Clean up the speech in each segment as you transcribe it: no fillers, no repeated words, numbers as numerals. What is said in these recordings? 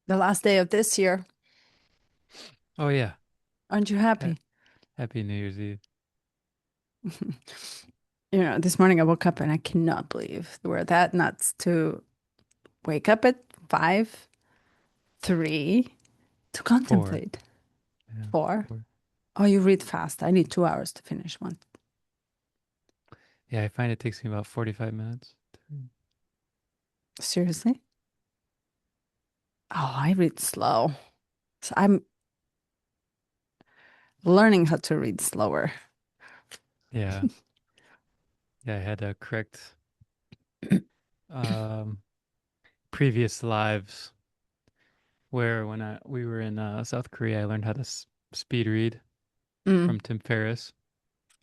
The last day of this year. Oh yeah. Aren't you Ha happy? Happy New Year's Eve. This morning I woke up and I cannot believe we're that nuts to wake up at 5, 3 to Four. contemplate. Yeah, 4. four. Oh, you read fast. I need 2 hours to finish one. Yeah, I find it takes me about 45 minutes. Seriously? Oh, I read slow. So I'm learning how to read slower. Yeah. Yeah, I had to correct um previous lives where when we were in South Korea, I learned how to speed read Mm. from Tim Ferriss.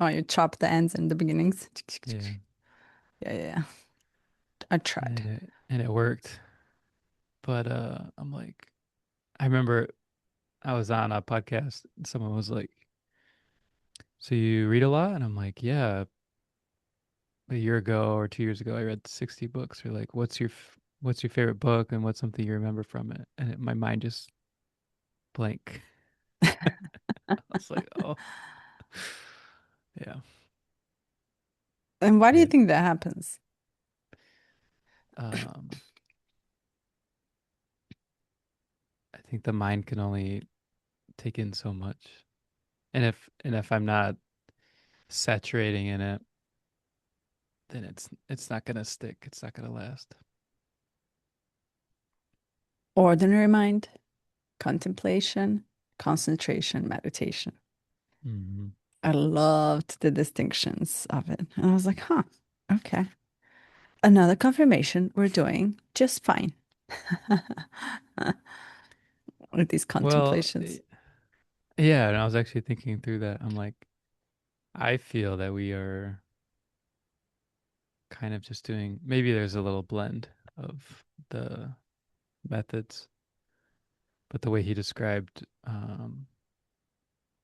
Oh, you chop the ends and the beginnings. Yeah. Yeah, yeah, yeah. I tried. And it worked. But I'm like I remember I was on a podcast and someone was like, "So you read a lot?" And I'm like, "Yeah, a year ago or 2 years ago, I read 60 books." Or like, what's your favorite book and what's something you remember from it? And my mind just blank. I was like, oh, yeah, And why do you yeah. think that happens? Um, I think the mind can only take in so much, and if I'm not saturating in it, then it's not gonna stick. It's not gonna last. Ordinary mind, contemplation, concentration, meditation. Hmm. I loved the distinctions of it. And I was like, huh, okay. Another confirmation we're doing just fine with these Well, contemplations. yeah, and I was actually thinking through that. I'm like, I feel that we are kind of just doing, maybe there's a little blend of the methods, but the way he described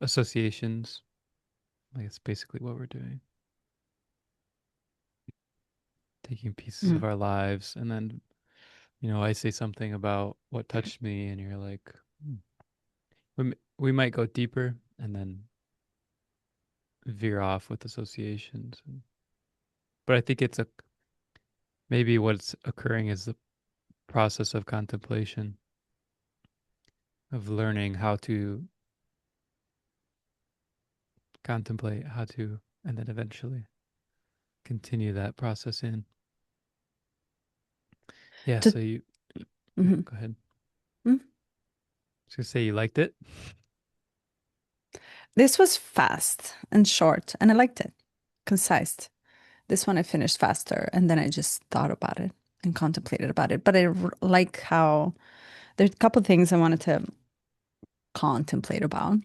associations, like it's basically what we're doing. Taking pieces Mm. of our lives, and then, I say something about what touched me, and you're like, "Hmm." We might go deeper and then veer off with associations. But I think maybe what's occurring is the process of contemplation, of learning how to contemplate, and then eventually continue that process in. Yeah, To, so yeah, mhm. go ahead. Mm. I was gonna say you liked it. This was fast and short, and I liked it. Concise. This one I finished faster, and then I just thought about it and contemplated about it. But like how there's a couple things I wanted to contemplate about.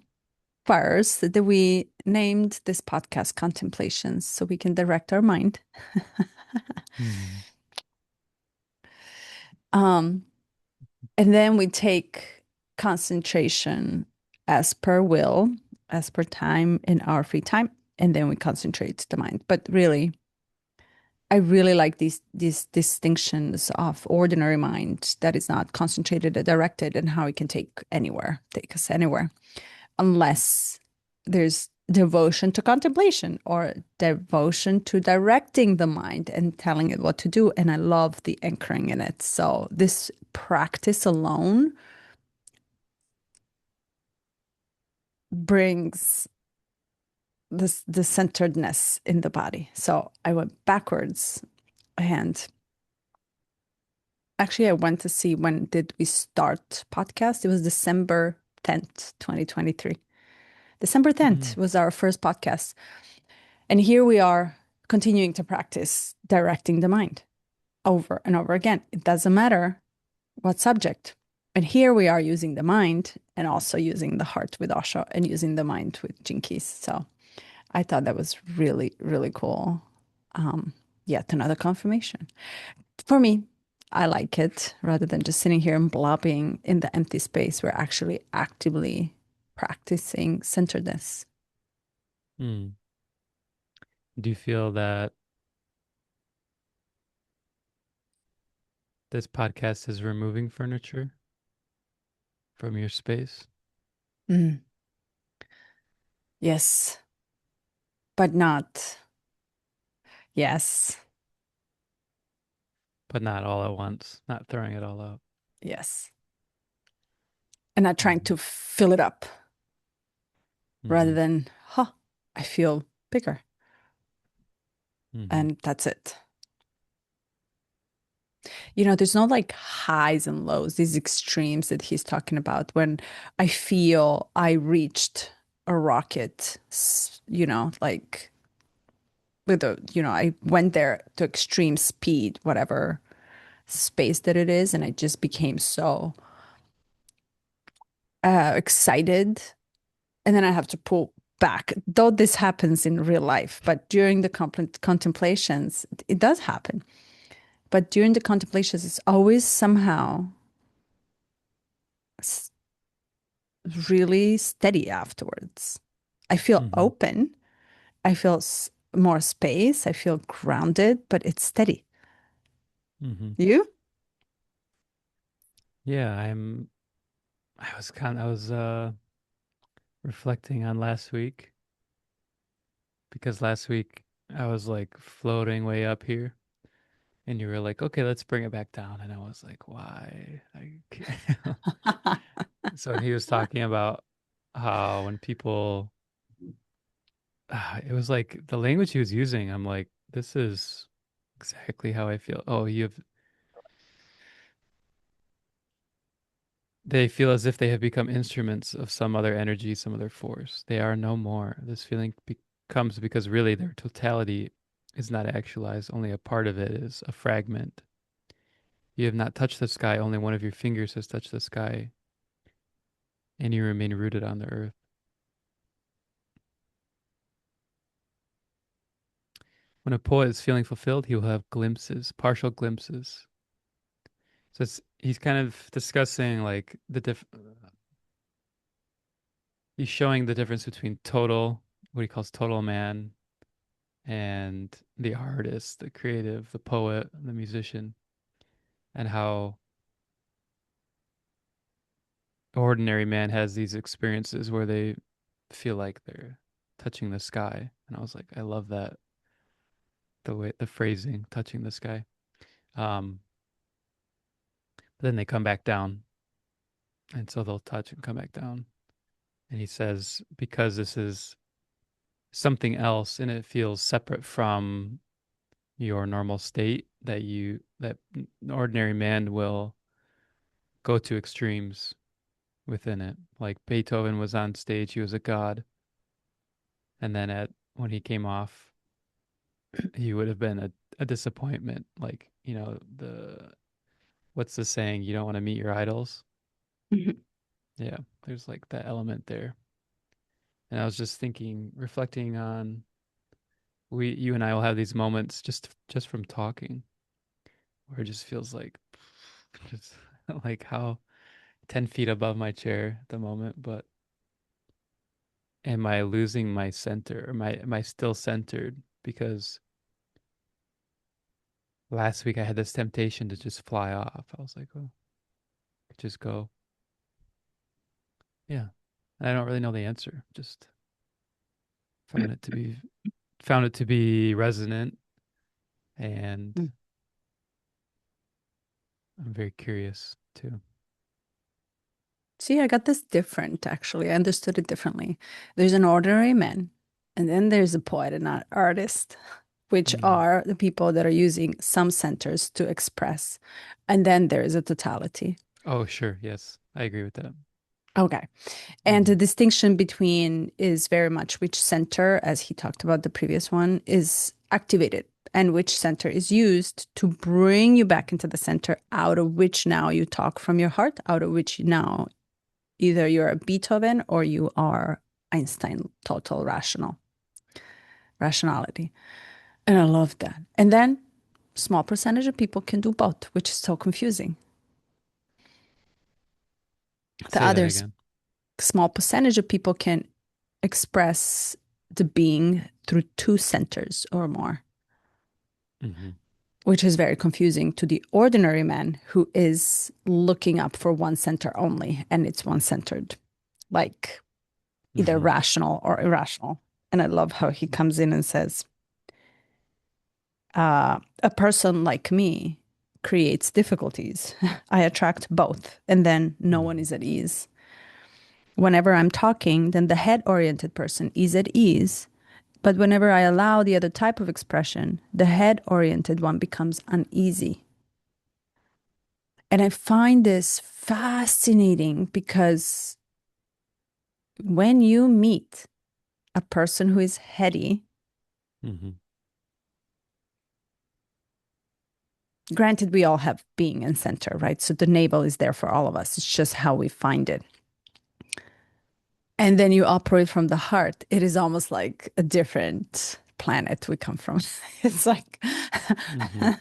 First, that we named this podcast Contemplations so we can direct our mind. Hmm. Um, and then we take concentration as per will, as per time in our free time, and then we concentrate the mind. But really, I really like these distinctions of ordinary mind that is not concentrated or directed and how it can take us anywhere, unless there's devotion to contemplation or devotion to directing the mind and telling it what to do. And I love the anchoring in it. So this practice alone brings this the centeredness in the body. So I went backwards and actually I went to see when did we start podcast. It was December 10th, 2023. December Hmm. 10th was our first podcast. And here we are continuing to practice directing the mind over and over again. It doesn't matter what subject. And here we are using the mind and also using the heart with OSHO and using the mind with Jinkies. So I thought that was really, really cool. Um, Yet another confirmation. For me, I like it rather than just sitting here and blobbing in the empty space. We're actually actively practicing centeredness. Hmm. Do you feel that this podcast is removing furniture? from your space, Mm, yes, but not. Yes, but not all at once, not throwing it all out. yes. And not trying Hmm. to fill it up rather Hmm. than, huh, I feel bigger. Hmm. And that's it. There's no like highs and lows, these extremes that he's talking about when I feel I reached a rocket, like I went there to extreme speed, whatever space that it is, and I just became so excited. And then I have to pull back, though this happens in real life, but during the contemplations, it does happen. But during the contemplations, it's always somehow s- really steady afterwards. I feel Hmm. open. I feel more space. I feel grounded, but it's steady. Hmm. You? Yeah, I was reflecting on last week because last week I was like floating way up here and you were like, okay, let's bring it back down. And I was like, why? I can't. So when he was talking about how when people, it was like the language he was using, I'm like, this is exactly how I feel. Oh, they feel as if they have become instruments of some other energy, some other force. They are no more. This feeling comes because really their totality is not actualized. Only a part of it is a fragment. You have not touched the sky. Only one of your fingers has touched the sky, and you remain rooted on the earth. When a poet is feeling fulfilled, he will have glimpses, partial glimpses. So he's kind of discussing like he's showing the difference between total, what he calls total man, and the artist, the creative, the poet, the musician, and how ordinary man has these experiences where they feel like they're touching the sky. And I was like, I love that the way the phrasing, touching the sky. Um, but then they come back down, and so they'll touch and come back down. And he says, because this is something else and it feels separate from your normal state, that ordinary man will go to extremes within it. Like Beethoven was on stage, he was a god, and then at when he came off, he would have been a disappointment. Like, the what's the saying? You don't want to meet your idols. Mhm. Yeah, there's like that element there. And I was just thinking, reflecting on you and I will have these moments just from talking, where it just feels like just like how 10 feet above my chair at the moment, but am I losing my center? Or am I still centered? Because last week I had this temptation to just fly off. I was like, oh, just go. Yeah. I don't really know the answer. Just found it to be found it to be resonant, and I'm very curious too. See, I got this different, actually. I understood it differently. There's an ordinary man, and then there's a poet and an artist, which Mm. are the people that are using some centers to express. And then there is a totality. Oh, sure. Yes. I agree with that. Okay. And the Hmm. distinction between is very much which center, as he talked about the previous one, is activated and which center is used to bring you back into the center out of which now you talk from your heart, out of which now either you're a Beethoven or you are Einstein, total rationality. And I love that. And then small percentage of people can do both, which is so confusing. The Say that others, again. small percentage of people can express the being through two centers or more. Hmm. which is very confusing to the ordinary man who is looking up for one center only, and it's one centered, like either Hmm. rational or irrational. And I love how he comes in and says, a person like me creates difficulties. I attract both, and then no one Hmm. is at ease. Whenever I'm talking, then the head oriented person is at ease. But whenever I allow the other type of expression, the head oriented one becomes uneasy. And I find this fascinating because when you meet a person who is heady, Hmm. granted, we all have being and center, right? So the navel is there for all of us. It's just how we find it. And then you operate from the heart. It is almost like a different planet we come from. It's like, Hmm. Hmm.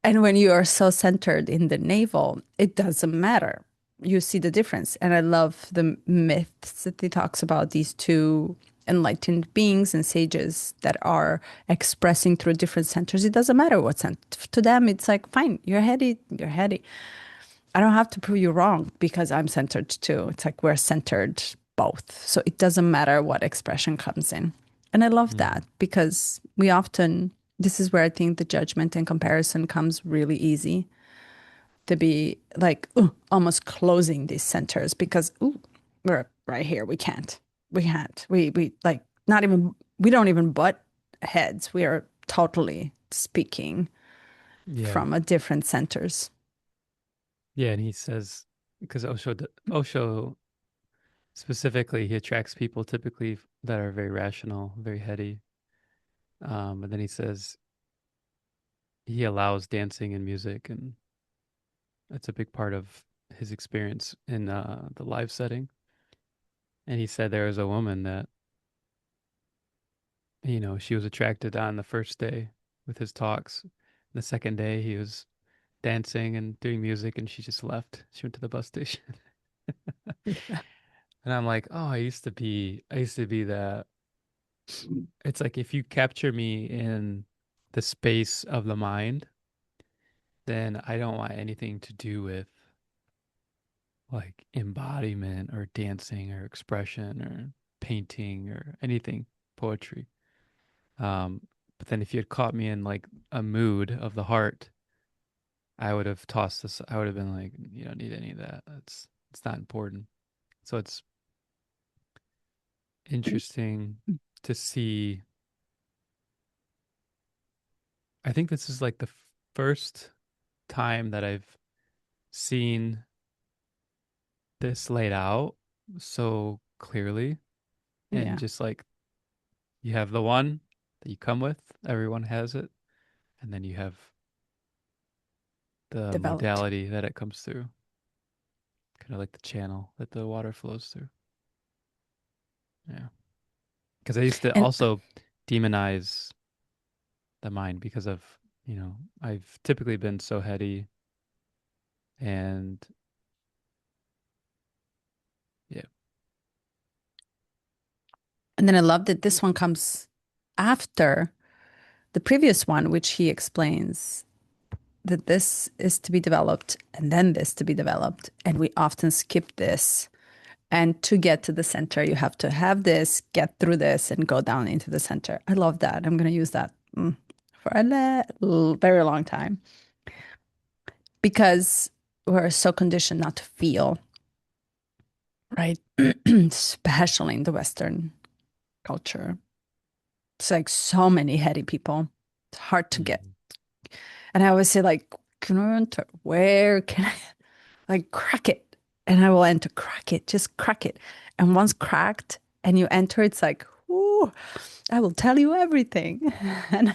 and when you are so centered in the navel, it doesn't matter. You see the difference. And I love the myths that he talks about these two enlightened beings and sages that are expressing through different centers. It doesn't matter what center. To them, it's like, fine, you're heady, you're heady. I don't have to prove you wrong because I'm centered too. It's like we're centered both. So it doesn't matter what expression comes in. And I love Hmm. that because we often, this is where I think the judgment and comparison comes really easy to be like, ooh, almost closing these centers because, ooh, we're right here. We can't. We can't. We like not even, we don't even butt heads. We are totally speaking Yeah. from a different centers. Yeah. And he says, because Osho specifically, he attracts people typically that are very rational, very heady. And then he says he allows dancing and music, and it's a big part of his experience in the live setting. And he said there was a woman that, she was attracted on the first day with his talks. The second day, he was dancing and doing music, and she just left. She went to the bus station. And I'm like, oh, I used to be that. It's like if you capture me in the space of the mind, then I don't want anything to do with like embodiment or dancing or expression or painting or anything, poetry. Um, but then if you had caught me in like a mood of the heart, I would have tossed this. I would have been like, you don't need any of that. It's not important. So it's interesting to see. I think this is like the first time that I've seen this laid out so clearly, and Yeah. just like you have the one that you come with, everyone has it, and then you have the Developed. modality that it comes through, kind of like the channel that the water flows through. Yeah. Because I used to And also demonize the mind because of, I've typically been so heady and yeah. and then I love that this one comes after the previous one, which he explains that this is to be developed and then this to be developed. And we often skip this. And to get to the center, you have to have this, get through this, and go down into the center. I love that. I'm going to use that for a very long time because we're so conditioned not to feel, right? Especially in the Western culture. It's like so many heady people. It's hard to get. Mhm. And I always say, like, can I enter? Where can I like crack it? And I will enter, crack it, just crack it. And once cracked and you enter, it's like, ooh, I will tell you everything. And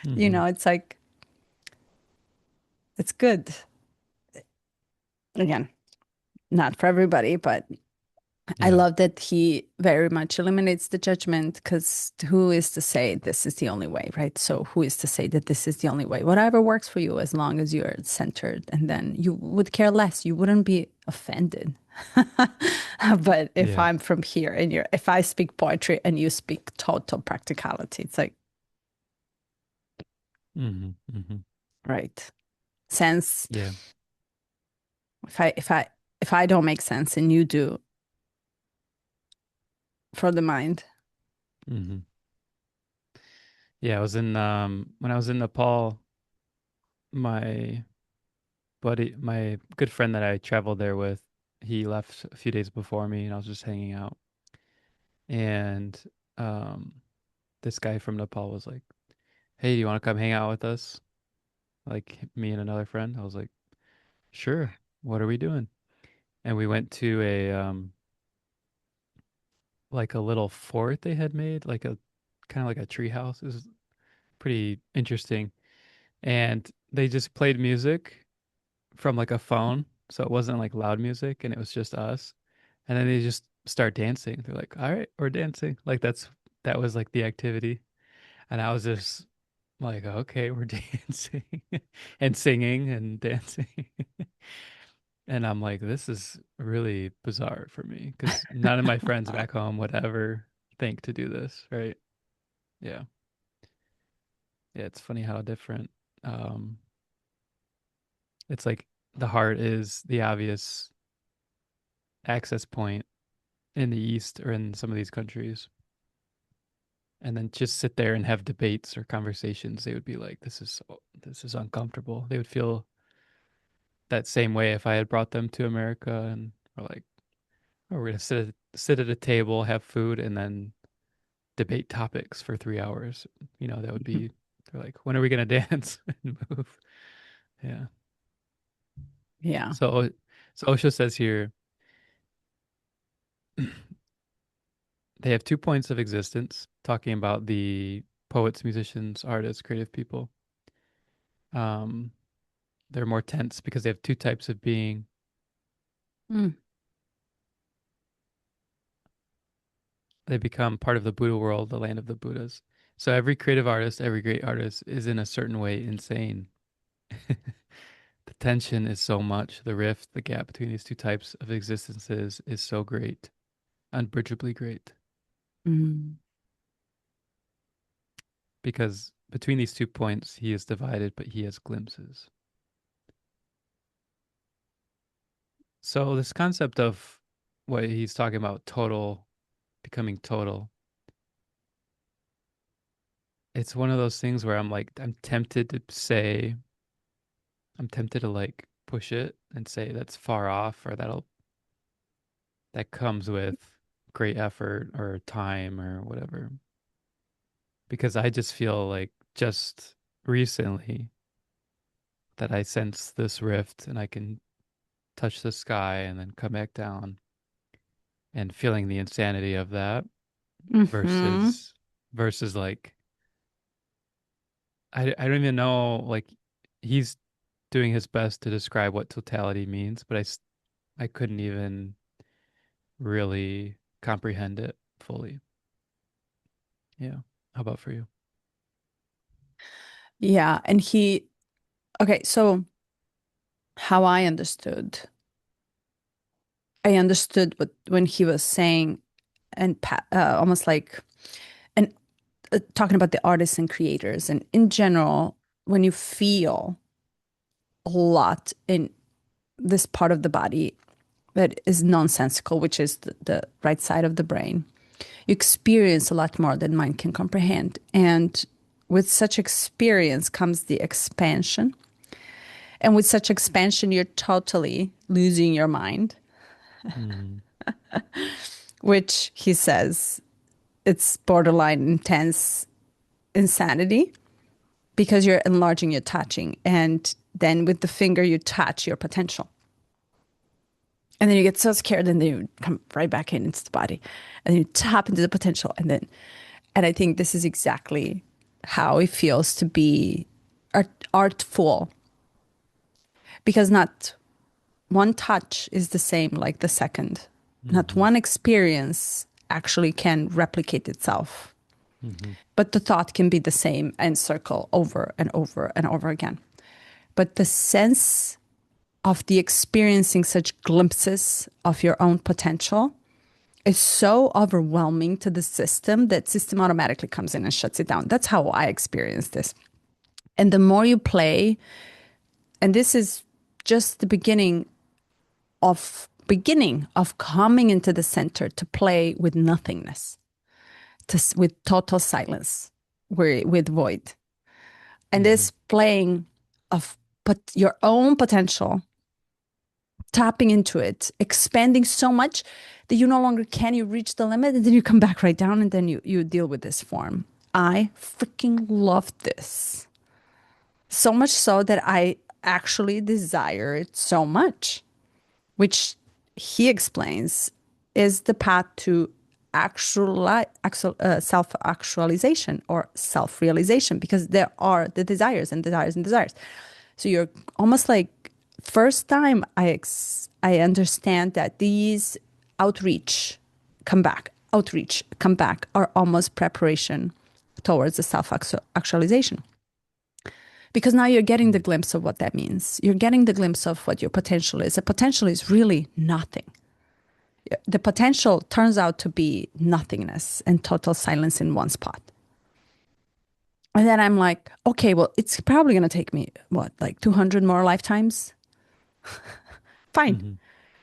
Mhm. it's like, it's good. Again, not for everybody, but I Yeah. love that he very much eliminates the judgment because who is to say this is the only way, right? So who is to say that this is the only way? Whatever works for you, as long as you're centered, and then you would care less. You wouldn't be offended. But if Yeah. I'm from here and if I speak poetry and you speak total practicality, it's like, Hmm. Hmm. right? Sense, Yeah. if I don't make sense and you do for the mind. Hmm. Yeah, I was in when I was in Nepal, my my good friend that I traveled there with, he left a few days before me and I was just hanging out. And um this guy from Nepal was like, "Hey, do you want to come hang out with us?" Like me and another friend. I was like, "Sure. What are we doing?" And we went to a like a little fort they had made, like a kind of like a tree house. It was pretty interesting. And they just played music from like a phone, so it wasn't like loud music and it was just us. And then they just start dancing. They're like, "All right, we're dancing." Like that was like the activity. And I was just like, "Okay, we're dancing and singing and dancing." And I'm like, this is really bizarre for me because none of my friends back home would ever think to do this, right? Yeah. Yeah, it's funny how different um it's like the heart is the obvious access point in the East or in some of these countries. And then just sit there and have debates or conversations, they would be like, this is uncomfortable. They would feel that same way if I had brought them to America and we're like, oh, we're gonna sit at a table, have food, and then debate topics for 3 hours. That would be, they're like, when are we gonna dance and move? Yeah. Yeah. So so OSHO says here they have 2 points of existence, talking about the poets, musicians, artists, creative people. Um, they're more tense because they have two types of being. Mm. They become part of the Buddha world, the land of the Buddhas. So every creative artist, every great artist is in a certain way insane. The tension is so much, the rift, the gap between these two types of existences is so great, unbridgeably great. Mm. Because between these 2 points, he is divided, but he has glimpses. So, this concept of what he's talking about, total, becoming total, it's one of those things where I'm like, I'm tempted to like push it and say that's far off or that comes with great effort or time or whatever. Because I just feel like just recently that I sense this rift and I can touch the sky and then come back down and feeling the insanity of that Hmm. versus like I don't even know, like he's doing his best to describe what totality means, but I couldn't even really comprehend it fully. Yeah. How about for you? Yeah. And okay, so how I understood what when he was saying and almost like and talking about the artists and creators and in general, when you feel a lot in this part of the body that is nonsensical, which is the right side of the brain, you experience a lot more than mind can comprehend. And with such experience comes the expansion. And with such expansion, you're totally losing your mind, Mm, which he says it's borderline intense insanity because you're enlarging your touching. And then with the finger, you touch your potential. And then you get so scared, and then you come right back into the body, and you tap into the potential. And I think this is exactly how it feels to be artful, because not one touch is the same like the second. Not mm-hmm, one experience actually can replicate itself, mm-hmm, but the thought can be the same and circle over and over and over again. But the sense of the experiencing such glimpses of your own potential is so overwhelming to the system that system automatically comes in and shuts it down. That's how I experience this. And the more you play, and this is just the beginning of coming into the center to play with nothingness, with total silence, with void. And Hmm. this playing of but your own potential, tapping into it, expanding so much that you no longer can, you reach the limit and then you come back right down and then you deal with this form. I freaking love this. So much so that I actually desire it so much, which he explains is the path to self-actualization or self-realization, because there are the desires and desires and desires. So you're almost like first time I understand that these outreach outreach come back are almost preparation towards the self-actualization, because now you're getting the glimpse of what that means. You're getting the glimpse of what your potential is. The potential is really nothing. The potential turns out to be nothingness and total silence in one spot. And then I'm like, okay, well, it's probably going to take me, what, like 200 more lifetimes? Fine. Hmm.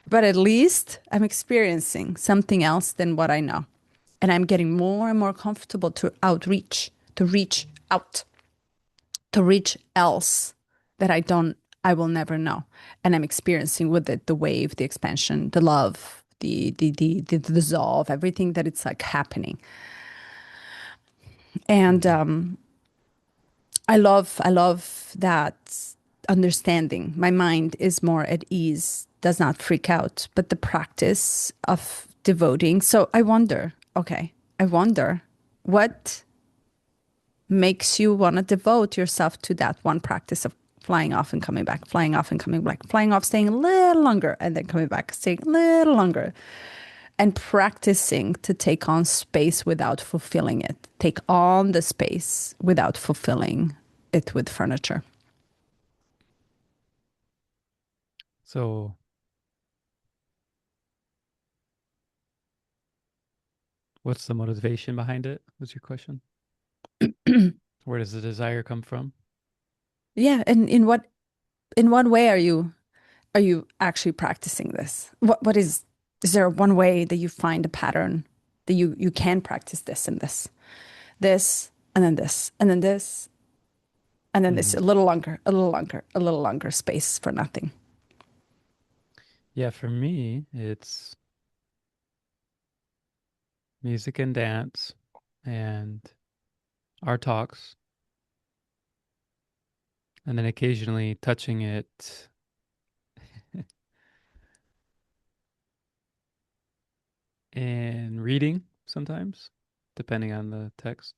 But at least I'm experiencing something else than what I know. And I'm getting more and more comfortable to outreach, to reach out, to reach else that I will never know. And I'm experiencing with it the wave, the expansion, the love, the dissolve, everything that it's like happening. And Hmm. I love that understanding. My mind is more at ease, does not freak out, but the practice of devoting. So I wonder, okay, I wonder what makes you want to devote yourself to that one practice of flying off and coming back, flying off and coming back, flying off, staying a little longer, and then coming back, staying a little longer, and practicing to take on space without fulfilling it, take on the space without fulfilling it with furniture. So, what's the motivation behind it? Was your question? Where does the desire come from? Yeah, and in what way are you actually practicing this? What is there one way that you find a pattern that you can practice this and this, and then this, and then this, and then this, Hmm. a little longer, a little longer, a little longer space for nothing. Yeah, for me, it's music and dance and our talks, and then occasionally touching it and reading sometimes, depending on the text.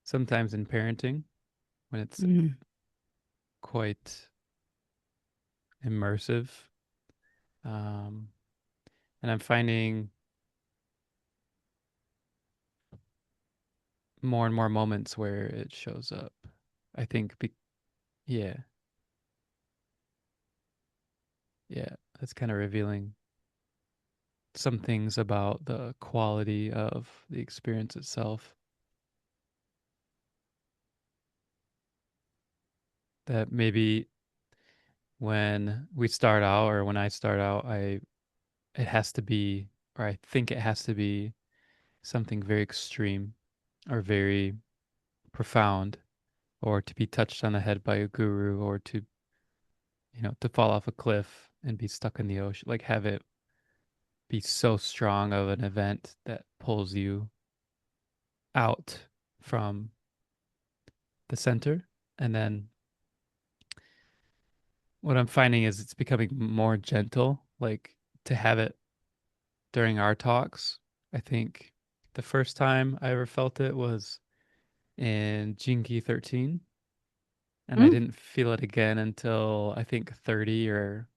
Sometimes in parenting when it's Mm. quite immersive. Um, and I'm finding more and more moments where it shows up. I think, yeah, yeah, that's kind of revealing some things about the quality of the experience itself that maybe when we start out or when I start out, it has to be, or I think it has to be something very extreme or very profound, or to be touched on the head by a guru, or to, to fall off a cliff and be stuck in the ocean, like have it be so strong of an event that pulls you out from the center. And then what I'm finding is it's becoming more gentle, like to have it during our talks. I think the first time I ever felt it was in Jinki 13, and I Mm. didn't feel it again until I think 30 or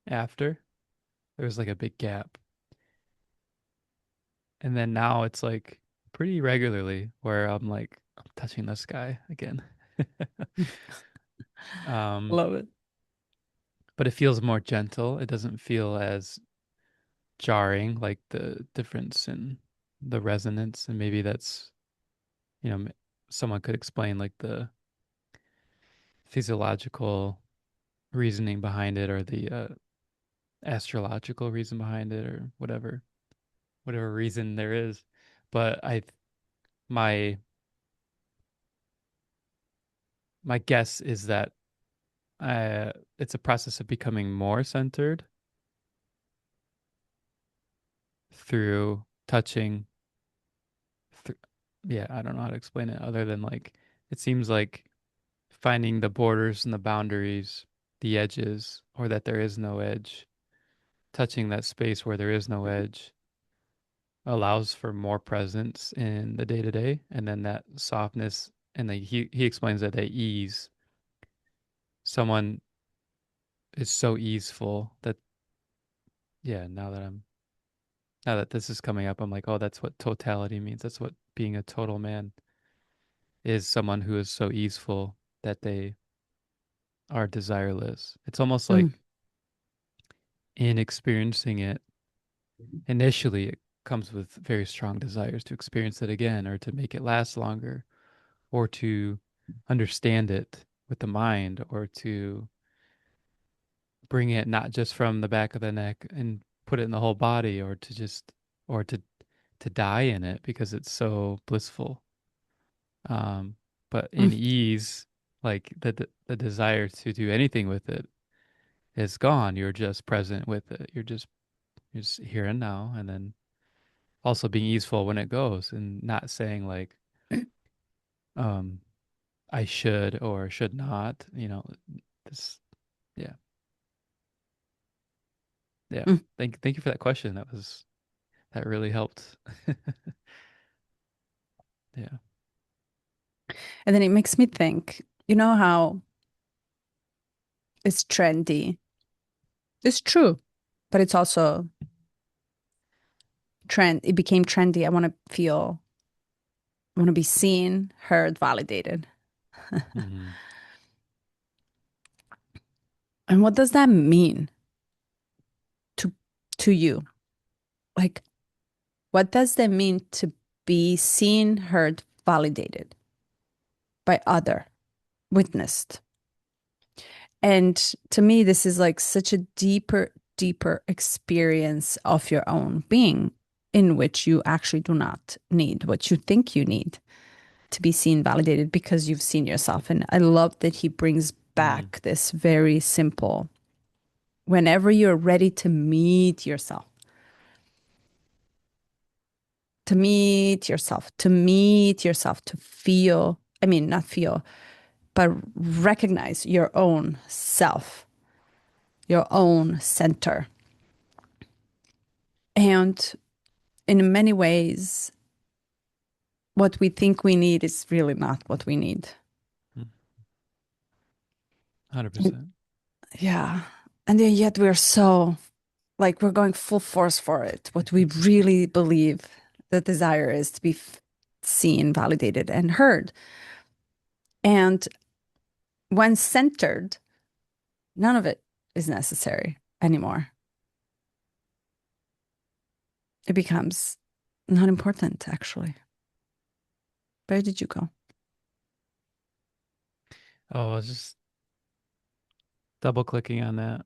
after. There was like a big gap. And then now it's like pretty regularly where I'm like, I'm touching the sky again. um, Love it. but it feels more gentle. It doesn't feel as jarring, like the difference in the resonance. And maybe that's, you know, someone could explain like the physiological reasoning behind it, or the astrological reason behind it, or whatever reason there is. But my my guess is that it's a process of becoming more centered through touching. Th- yeah, I don't know how to explain it other than like it seems like finding the borders and the boundaries, the edges, or that there is no edge, touching that space where there is no edge allows for more presence in the day to day, and then that softness, and he explains that they ease. Someone is so easeful that, yeah. Now that this is coming up, I'm like, oh, that's what totality means. That's what being a total man is. Someone who is so easeful that they are desireless. It's almost Mm, like in experiencing it initially, it comes with very strong desires to experience it again, or to make it last longer, or to understand it with the mind, or to bring it not just from the back of the neck and put it in the whole body, or to just, or to die in it because it's so blissful. Um, but in mm, ease, like the desire to do anything with it is gone. You're just present with it. You're just here and now, and then also being easeful when it goes, and not saying like, um, I should or should not. This, yeah, yeah. mm. Thank you for that question. That really helped. Yeah. And then it makes me think, you know how it's trendy. It's true, but it's also trend. It became trendy. I want to be seen, heard, validated. Hmm. And what does that mean to to you? Like, what does that mean to be seen, heard, validated by other, witnessed? And to me, this is like such a deeper experience of your own being in which you actually do not need what you think you need to be seen, validated because you've seen yourself. And I love that he brings Mm. back this very simple whenever you're ready to meet yourself, to feel, I mean, not feel, but recognize your own self, your own center. And in many ways, what we think we need is really not what we need. 100%. Yeah. And then yet we're so like we're going full force for it. What we really believe the desire is to be seen, validated, and heard. And when centered, none of it is necessary anymore. It becomes not important, actually. Where did you go? Oh, I was just double clicking on that.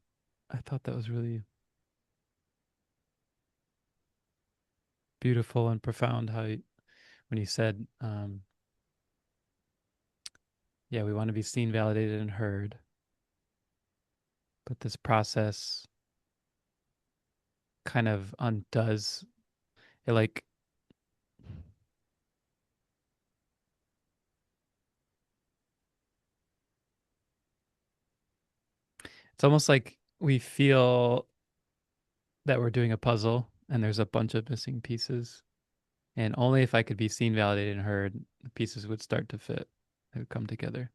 I thought that was really beautiful and profound when you said, yeah, we want to be seen, validated, and heard. But this process kind of undoes it. Like, it's almost like we feel that we're doing a puzzle and there's a bunch of missing pieces. And only if I could be seen, validated, and heard, the pieces would start to fit. They would come together.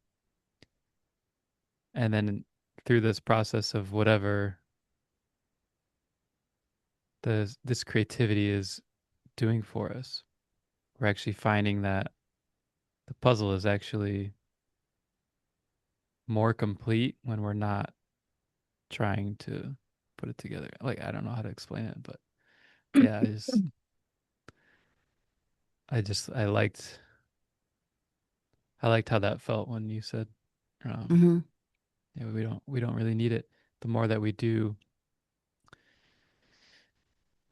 And then through this process of whatever this creativity is doing for us, we're actually finding that the puzzle is actually more complete when we're not trying to put it together. Like, I don't know how to explain it, but yeah, I liked I liked how that felt when you said, Hmm. yeah, we don't really need it. The more that we do,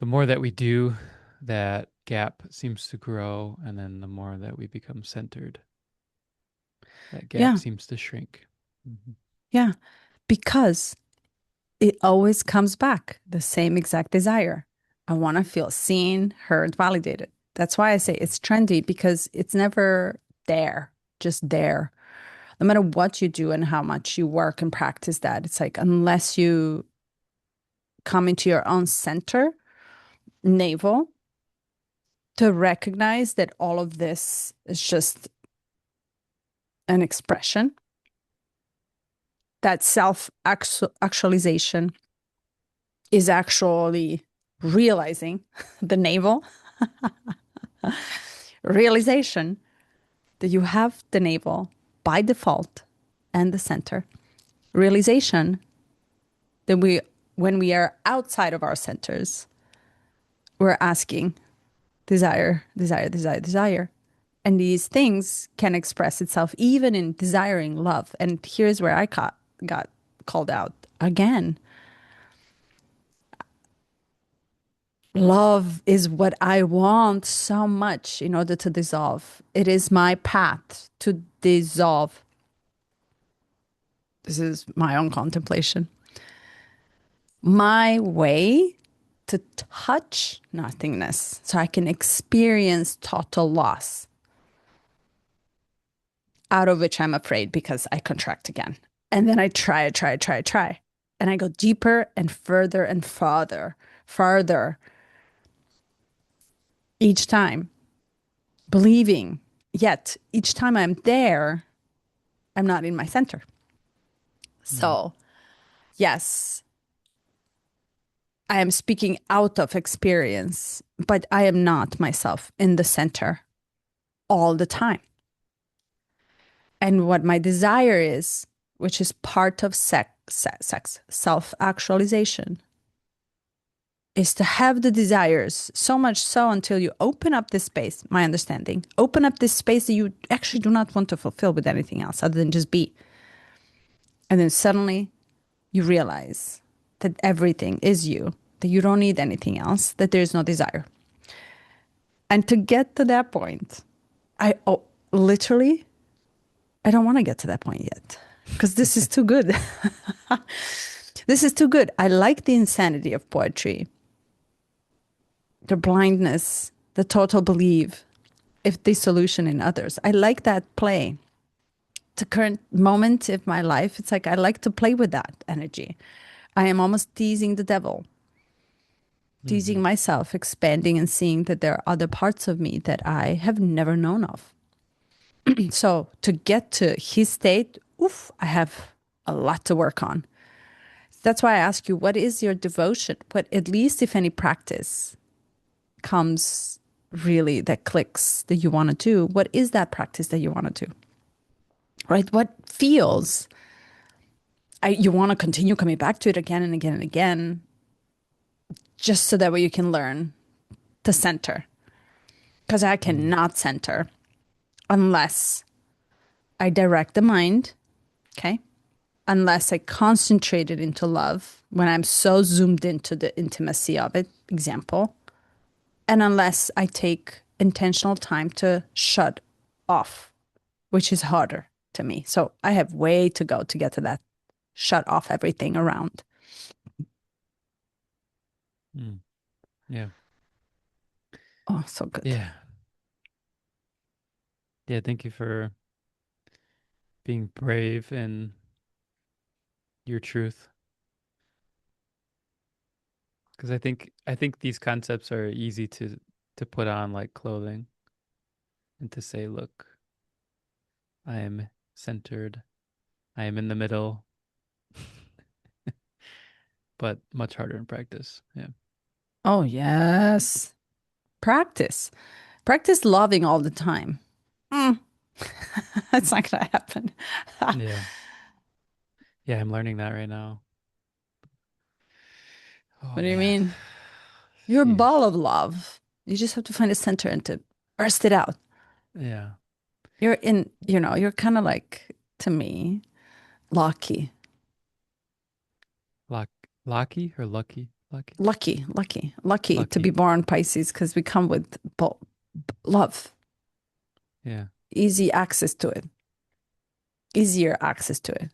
the more that we do, that gap seems to grow, and then the more that we become centered, that gap Yeah, seems to shrink. Hmm. yeah. Because it always comes back, the same exact desire. I want to feel seen, heard, validated. That's why I say it's trendy because it's never there, just there. No matter what you do and how much you work and practice that, it's like unless you come into your own center, navel, to recognize that all of this is just an expression, that self actualization is actually realizing the navel realization that you have the navel by default and the center. Realization that when we are outside of our centers, we're asking desire, desire, desire, desire. And these things can express itself even in desiring love. And here's where got called out again. Love is what I want so much in order to dissolve. It is my path to dissolve. This is my own contemplation. My way to touch nothingness so I can experience total loss, out of which I'm afraid because I contract again. And then I try. And I go deeper and further and farther each time, believing. Yet each time I'm there, I'm not in my center. Mm. So, yes, I am speaking out of experience, but I am not myself in the center all the time. And what my desire is, which is part of sex self actualization, is to have the desires so much so until you open up this space, my understanding, open up this space that you actually do not want to fulfill with anything else other than just be. And then suddenly you realize that everything is you, that you don't need anything else, that there's no desire. And to get to that point, I literally, I don't want to get to that point yet because this is too good. This is too good. I like the insanity of poetry, the blindness, the total belief, if dissolution in others. I like that play. The current moment of my life, it's like I like to play with that energy. I am almost teasing the devil, Hmm. teasing myself, expanding and seeing that there are other parts of me that I have never known of. So to get to his state, oof, I have a lot to work on. That's why I ask you, what is your devotion? What, at least if any practice comes really that clicks that you want to do, what is that practice that you want to do? Right? What feels you want to continue coming back to it again and again and again, just so that way you can learn to center. Because I Mm. cannot center unless I direct the mind, okay? Unless I concentrate it into love when I'm so zoomed into the intimacy of it, example, and unless I take intentional time to shut off, which is harder to me. So I have way to go to get to that shut off everything around. Mm. Yeah. Oh, so good. Yeah. Yeah. Thank you for being brave in your truth. Because I think these concepts are easy to put on like clothing and to say, look, I am centered. I am in the middle, but much harder in practice. Yeah. Oh, yes. Practice. Practice loving all the time. Mm. That's not going to happen. Yeah. Yeah, I'm learning that right now. Oh What do you man. mean? You're a Jeez. ball of love. You just have to find a center and to burst it out. Yeah. You're in, you're kind of like, to me, lucky. Lock, Locky or Lucky? Lucky? Lucky to be Lucky. born Pisces because we come with love, Yeah. easy access to it, easier access to it.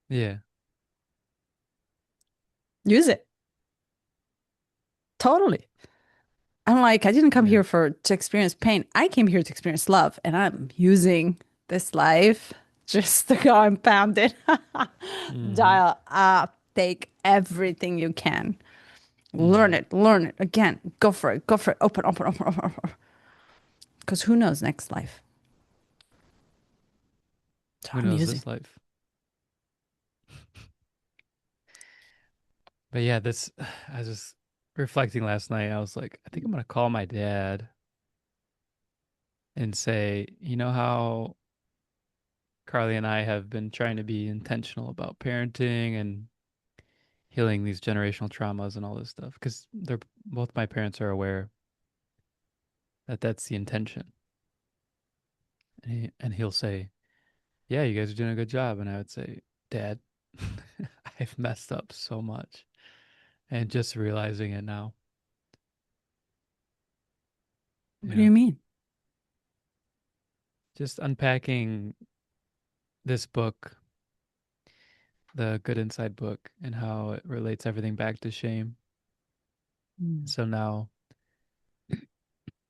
Yeah. Use it. Totally. I'm like, I didn't come Yeah. here to experience pain. I came here to experience love, and I'm using this life just to compound it. Hmm. Dial up, take everything you can. Hmm. Learn it again. Go for it. Open. Because who knows next life? So Who I'm knows using. this life? But yeah, this, I was just reflecting last night. I was like, I think I'm gonna call my dad and say, you know how Carly and I have been trying to be intentional about parenting and healing these generational traumas and all this stuff because they're both my parents are aware that that's the intention. And he'll say, "Yeah, you guys are doing a good job." And I would say, "Dad, I've messed up so much." And just realizing it now, What you do you know, mean? just unpacking this book, the Good Inside book, and how it relates everything back to shame. Mm. So now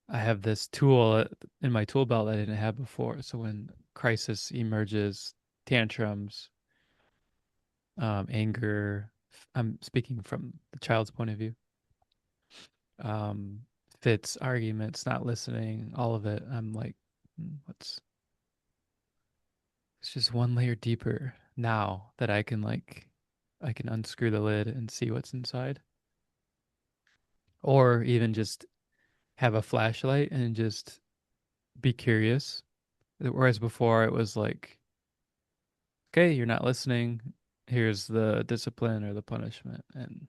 I have this tool in my tool belt I didn't have before. So when crisis emerges, tantrums, anger, I'm speaking from the child's point of view, um, fits, arguments, not listening, all of it. I'm like, what's, it's just one layer deeper now that I can unscrew the lid and see what's inside. Or even just have a flashlight and just be curious. Whereas before it was like, okay, you're not listening. Here's the discipline or the punishment. And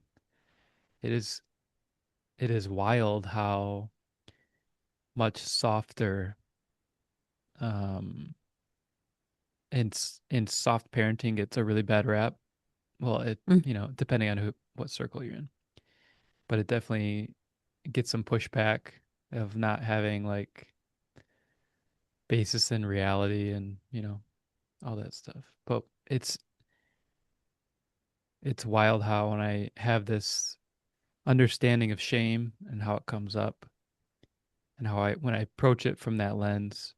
it is it is wild how much softer um in soft parenting gets a really bad rap. Well, it Mm. depending on who what circle you're in. But it definitely gets some pushback of not having like basis in reality and, all that stuff. But it's wild how when I have this understanding of shame and how it comes up and how I when I approach it from that lens,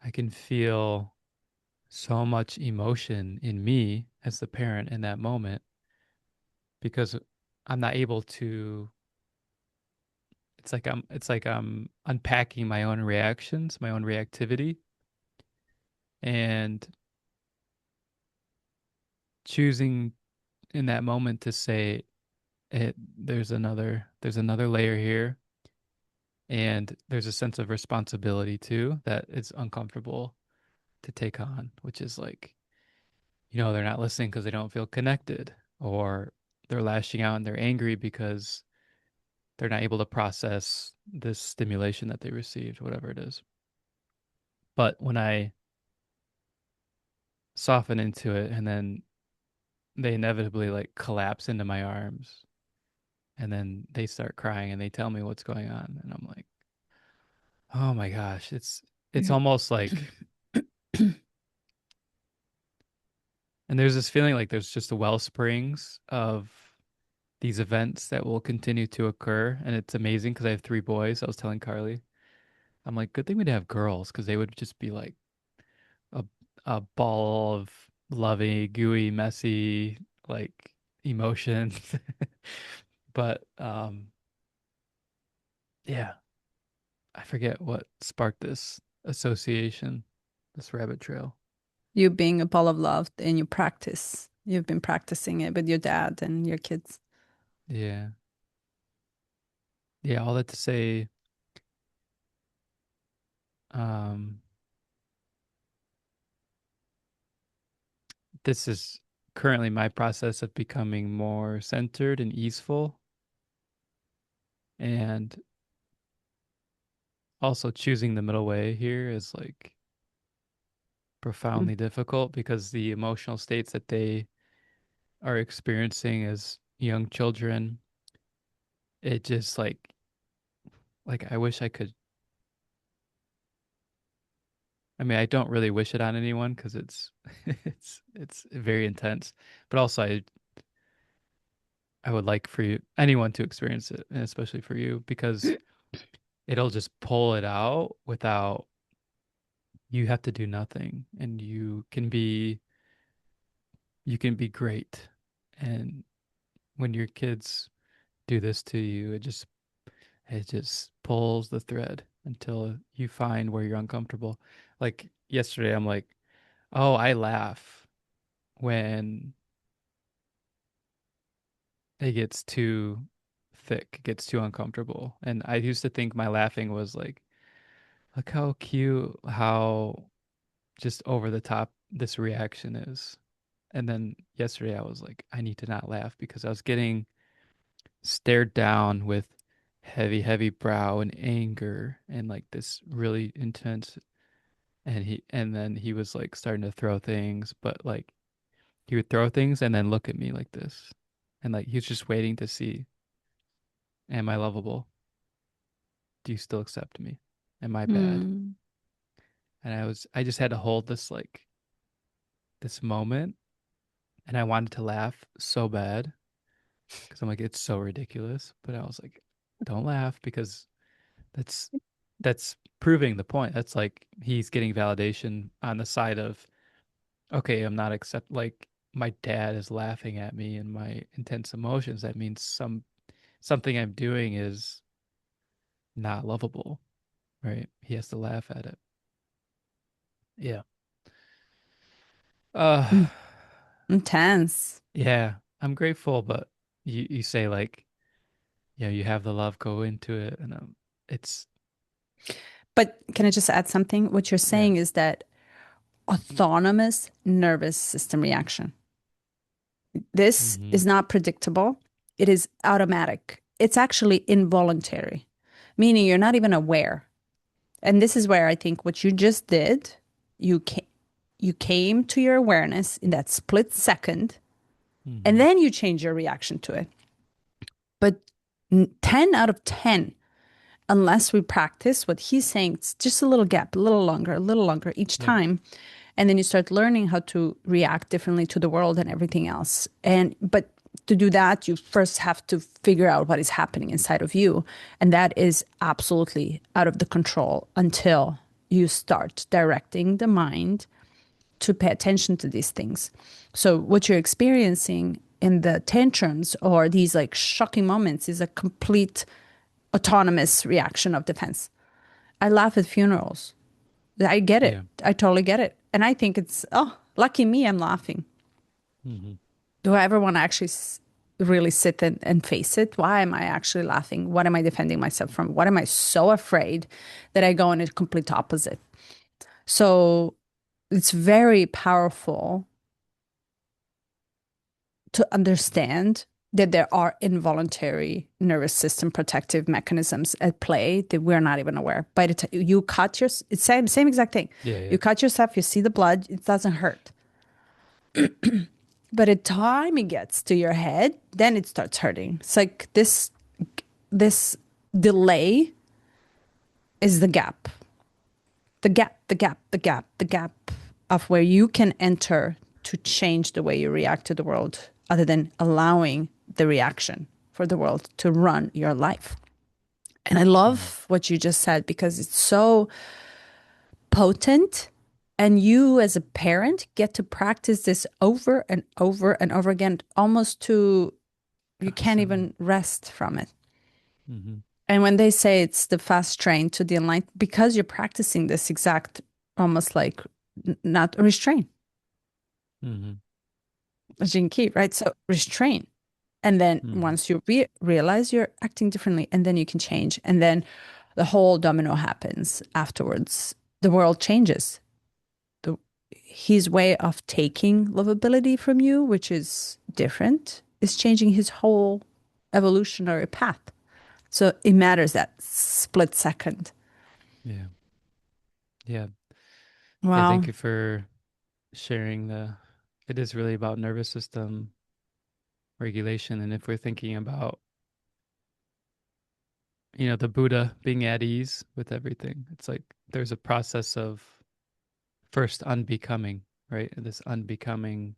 I can feel so much emotion in me as the parent in that moment because I'm not able to it's like I'm unpacking my own reactions, my own reactivity and choosing in that moment to say there's another layer here and there's a sense of responsibility too that is uncomfortable to take on, which is like, they're not listening because they don't feel connected, or they're lashing out and they're angry because they're not able to process this stimulation that they received, whatever it is. But when I soften into it and then they inevitably like collapse into my arms and then they start crying and they tell me what's going on and I'm like, "Oh my gosh, it's Yeah. almost like." And there's this feeling like there's just a well springs of these events that will continue to occur. And it's amazing because I have three boys. I was telling Carly, I'm like, good thing we'd have girls because they would just be like a, a ball of lovey, gooey, messy, like emotions. But yeah, I forget what sparked this association, this rabbit trail. You being a ball of love in your practice. You've been practicing it with your dad and your kids. Yeah. Yeah. All that to say, um, this is currently my process of becoming more centered and easeful. And also choosing the middle way here is like Mm. profoundly difficult because the emotional states that they are experiencing as young children, it just like I wish I could. I mean, I don't really wish it on anyone because it's it's very intense. But also, I would like for you anyone to experience it, and especially for you, because it'll just pull it out without you have to do nothing, and you can be great. And when your kids do this to you, it just pulls the thread until you find where you're uncomfortable. Like yesterday, I'm like, oh, I laugh when it gets too thick, gets too uncomfortable. And I used to think my laughing was like, look how cute, how just over the top this reaction is. And then yesterday I was like, I need to not laugh because I was getting stared down with heavy brow and anger and like this really intense and then he was like starting to throw things, but like he would throw things and then look at me like this. And like he was just waiting to see, am I lovable? Do you still accept me? Am I bad? Mm. And I just had to hold this moment and I wanted to laugh so bad because I'm like, it's so ridiculous. But I was like, don't laugh because that's that's proving the point. That's like he's getting validation on the side of, okay, I'm not accept like my dad is laughing at me and my intense emotions. That means something I'm doing is not lovable, right? He has to laugh at it. Yeah. Uh Mm. Intense. yeah. I'm grateful, but you say like, you have the love go into it and it's But can I just add something? What you're yeah. saying is that autonomous nervous system reaction. This Mm-hmm. is not predictable. It is automatic. It's actually involuntary, meaning you're not even aware. And this is where I think what you just did, you came, you came to your awareness in that split second, and Mm-hmm. then you change your reaction to it. But 10 out of 10, unless we practice what he's saying, it's just a little gap, a little longer each Yeah. time. And then you start learning how to react differently to the world and everything else. But to do that, you first have to figure out what is happening inside of you. And that is absolutely out of the control until you start directing the mind to pay attention to these things. So what you're experiencing in the tantrums or these like shocking moments is a complete autonomous reaction of defense. I laugh at funerals. I get Yeah. it. I totally get it. And I think it's, oh, lucky me, I'm laughing. Mm-hmm. Do I ever want to actually really sit and face it? Why am I actually laughing? What am I defending myself from? What am I so afraid that I go in a complete opposite? So it's very powerful to understand that there are involuntary nervous system protective mechanisms at play that we're not even aware. By the time you cut your, it's same exact thing. Yeah, yeah. You cut yourself, you see the blood, it doesn't hurt. But the time it gets to your head, then it starts hurting. It's like this delay is the gap. The gap of where you can enter to change the way you react to the world, other than allowing the reaction for the world to run your life. And I Mm-hmm. love what you just said because it's so potent. And you, as a parent, get to practice this over and over and over again, almost to you can't Constantly. even rest from it. Mm-hmm. And when they say it's the fast train to the enlightenment, because you're practicing this exact, almost like not restrain, Mm-hmm. Gene Key, right? So restrain. And then Mm-hmm. once you realize you're acting differently, and then you can change. And then the whole domino happens afterwards. The world changes. The, his way of taking lovability from you, which is different, is changing his whole evolutionary path. So it matters that split second. Yeah. Yeah. Yeah. Wow. Thank you for sharing the, it is really about nervous system regulation. And if we're thinking about, the Buddha being at ease with everything, it's like there's a process of first unbecoming, right? This unbecoming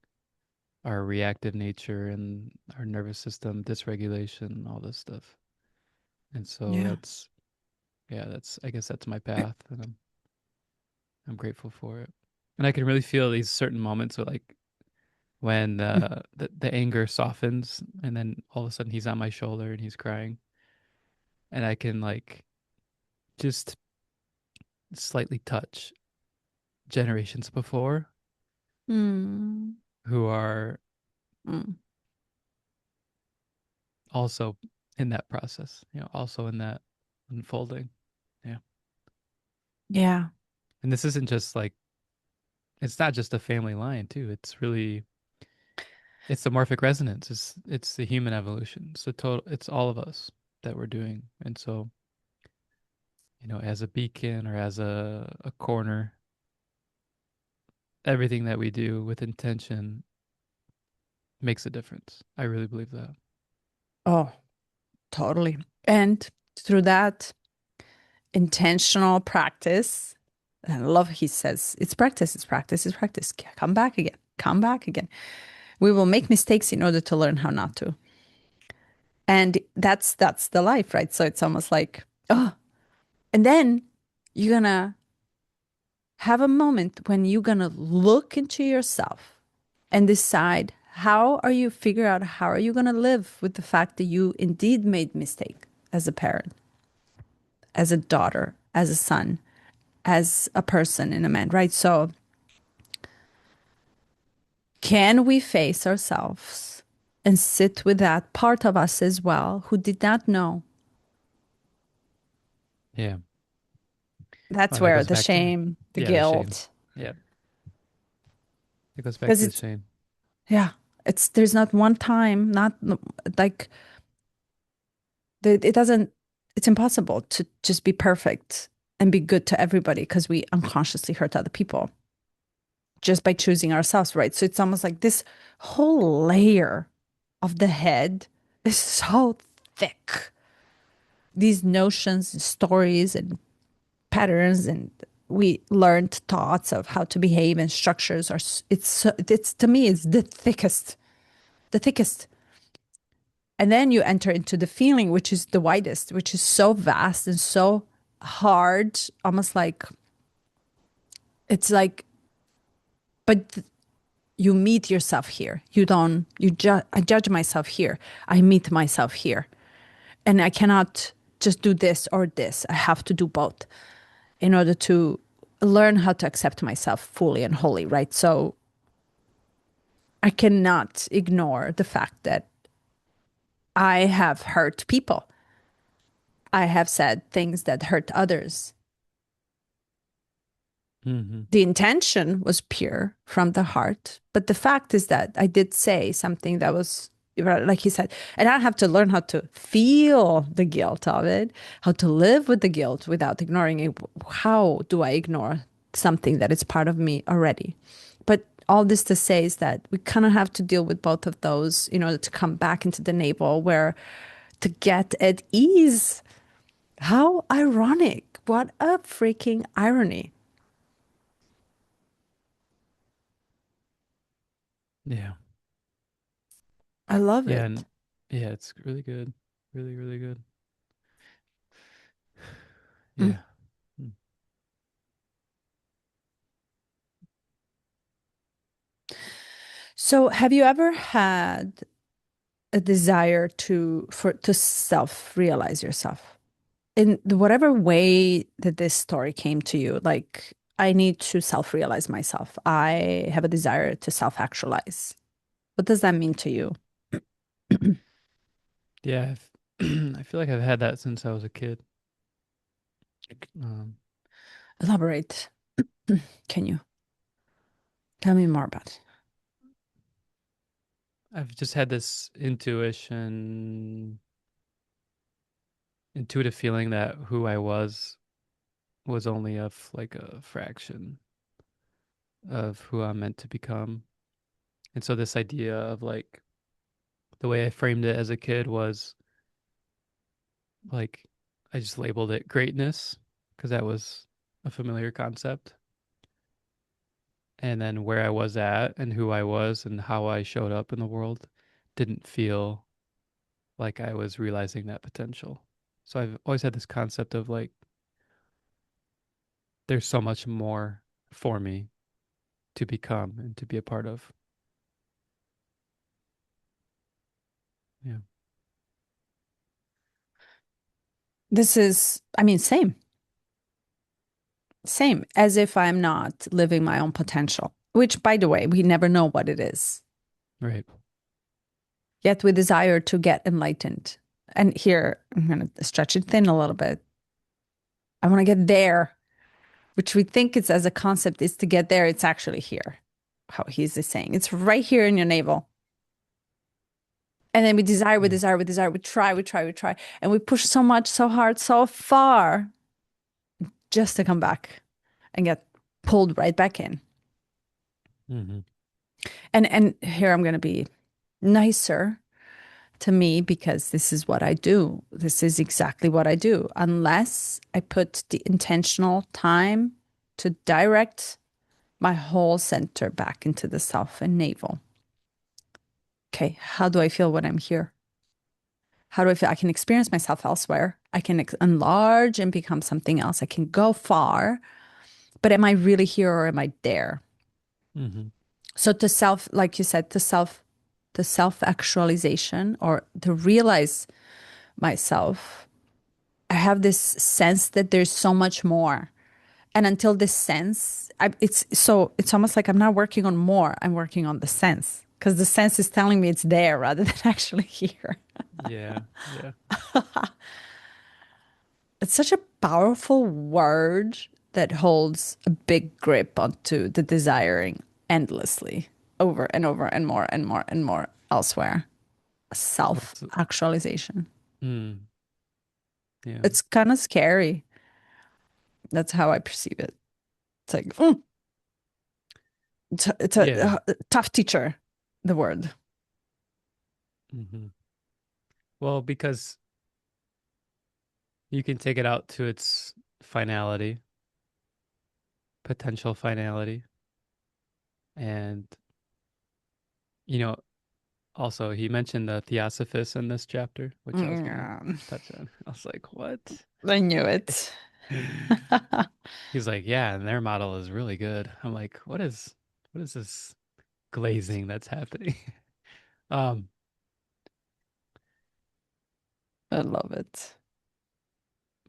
our reactive nature and our nervous system dysregulation, all this stuff. And so Yeah. that's, yeah, that's, I guess that's my path, and I'm grateful for it. And I can really feel these certain moments where, like, when the anger softens, and then all of a sudden he's on my shoulder and he's crying, and I can like just slightly touch generations before Mm. who are Mm. also in that process, also in that unfolding. Yeah. Yeah. And this isn't just like, it's not just a family line too. It's really, it's the morphic resonance. It's the human evolution. It's the total, it's all of us that we're doing. And so, as a beacon or as a corner, everything that we do with intention makes a difference. I really believe that. Oh, totally. And through that intentional practice, and I love he says, it's practice, it's practice, it's practice. Come back again, come back again. We will make mistakes in order to learn how not to. And that's the life, right? So it's almost like, oh, and then you're gonna have a moment when you're gonna look into yourself and decide how are you figure out how are you gonna live with the fact that you indeed made mistake as a parent, as a daughter, as a son, as a person and a man, right? So can we face ourselves and sit with that part of us as well who did not know? Yeah. That's Well, that where goes the back to, shame, the yeah, the shame. guilt, Yeah. It goes back because to the it's, shame. yeah, it's, there's not one time, not like, it doesn't, it's impossible to just be perfect and be good to everybody because we unconsciously hurt other people just by choosing ourselves, right? So it's almost like this whole layer of the head is so thick. These notions and stories and patterns and we learned thoughts of how to behave and structures are it's to me it's the thickest. And then you enter into the feeling, which is the widest, which is so vast and so hard, almost like it's like, but you meet yourself here. You don't, I judge myself here. I meet myself here. And I cannot just do this or this. I have to do both in order to learn how to accept myself fully and wholly, right? So I cannot ignore the fact that I have hurt people. I have said things that hurt others. Hmm. The intention was pure from the heart. But the fact is that I did say something that was, like he said, and I have to learn how to feel the guilt of it, how to live with the guilt without ignoring it. How do I ignore something that is part of me already? But all this to say is that we kind of have to deal with both of those in order to come back into the navel where to get at ease. How ironic. What a freaking irony. Yeah. I love Yeah. it. And yeah, it's really good. Really, really good. Mm. Yeah. Mm. So, have you ever had a desire to self-realize yourself in whatever way that this story came to you? Like, I need to self-realize myself. I have a desire to self-actualize. What does that mean to you? Yeah. I feel like I've had that since I was a kid. Um, Elaborate. Can you tell me more about it? I've just had this intuitive feeling that who I was was only like a fraction of who I'm meant to become. And so this idea of like the way I framed it as a kid was like I just labeled it greatness because that was a familiar concept. And then where I was at and who I was and how I showed up in the world didn't feel like I was realizing that potential. So I've always had this concept of like there's so much more for me to become and to be a part of. Yeah. This is, I mean, same as if I'm not living my own potential, which, by the way, we never know what it is. Right. Yet we desire to get enlightened. And here, I'm going to stretch it thin a little bit. I want to get there, which we think it's as a concept is to get there. It's actually here. How he's saying it's right here in your navel. And then we desire, we Yeah. desire, we desire, we try, we try, we try. And we push so much, so hard, so far just to come back and get pulled right back in. Mm-hmm. And here I'm going to be nicer to me because this is what I do. This is exactly what I do. Unless I put the intentional time to direct my whole center back into the self and navel. Okay, how do I feel when I'm here? How do I feel? I can experience myself elsewhere. I can enlarge and become something else. I can go far, but am I really here or am I there? Mm-hmm. So to self, like you said, to self-actualization or to realize myself, I have this sense that there's so much more. And until this sense, it's almost like I'm not working on more. I'm working on the sense because the sense is telling me it's there rather than actually here. Yeah. Yeah. It's such a powerful word that holds a big grip onto the desiring endlessly over and over and more and more and more elsewhere. Well, Self actualization. mm, yeah. It's kind of scary. That's how I perceive it. It's like, it's Yeah. a tough teacher, the word. Mm-hmm. Well, because you can take it out to its finality, potential finality. And, you know, also he mentioned the Theosophist in this chapter, which I was going to Mm, touch on. I was like, what? I knew it. He's like, yeah, and their model is really good. I'm like, what is this glazing that's happening? Um, I love it.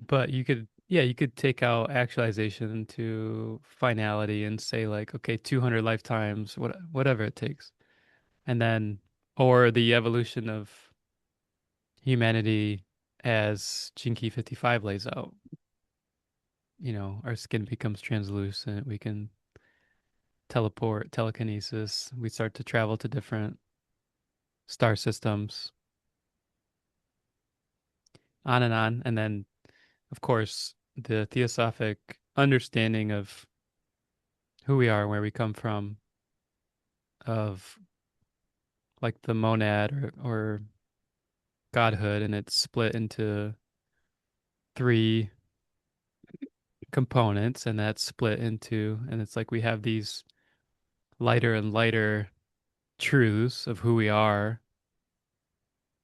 but you could, yeah, you could take out actualization to finality and say like, okay, 200 lifetimes, whatever it takes. And then, or the evolution of humanity as Gene Key 55 lays out. Our skin becomes translucent. We can teleport, telekinesis. We start to travel to different star systems, on and on. And then, of course, the theosophic understanding of who we are, where we come from, of like the monad or godhood, and it's split into three components, and that's split into, and it's like we have these lighter and lighter truths of who we are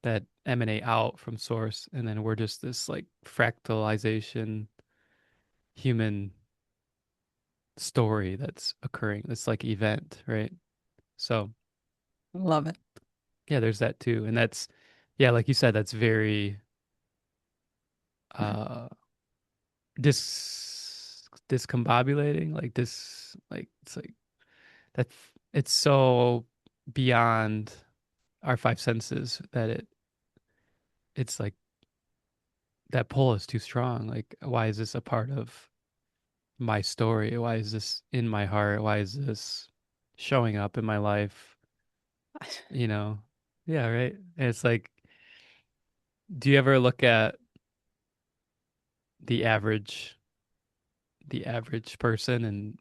that emanate out from source, and then we're just this like fractalization human story that's occurring, this like event, right? So Love it. yeah, there's that too. And that's, yeah, like you said, that's very uh discombobulating, like this, like it's like that, it's so beyond our five senses that it's like that pull is too strong. Like, why is this a part of my story? Why is this in my heart? Why is this showing up in my life? You know? Yeah, right. And it's like, do you ever look at the average? the average person and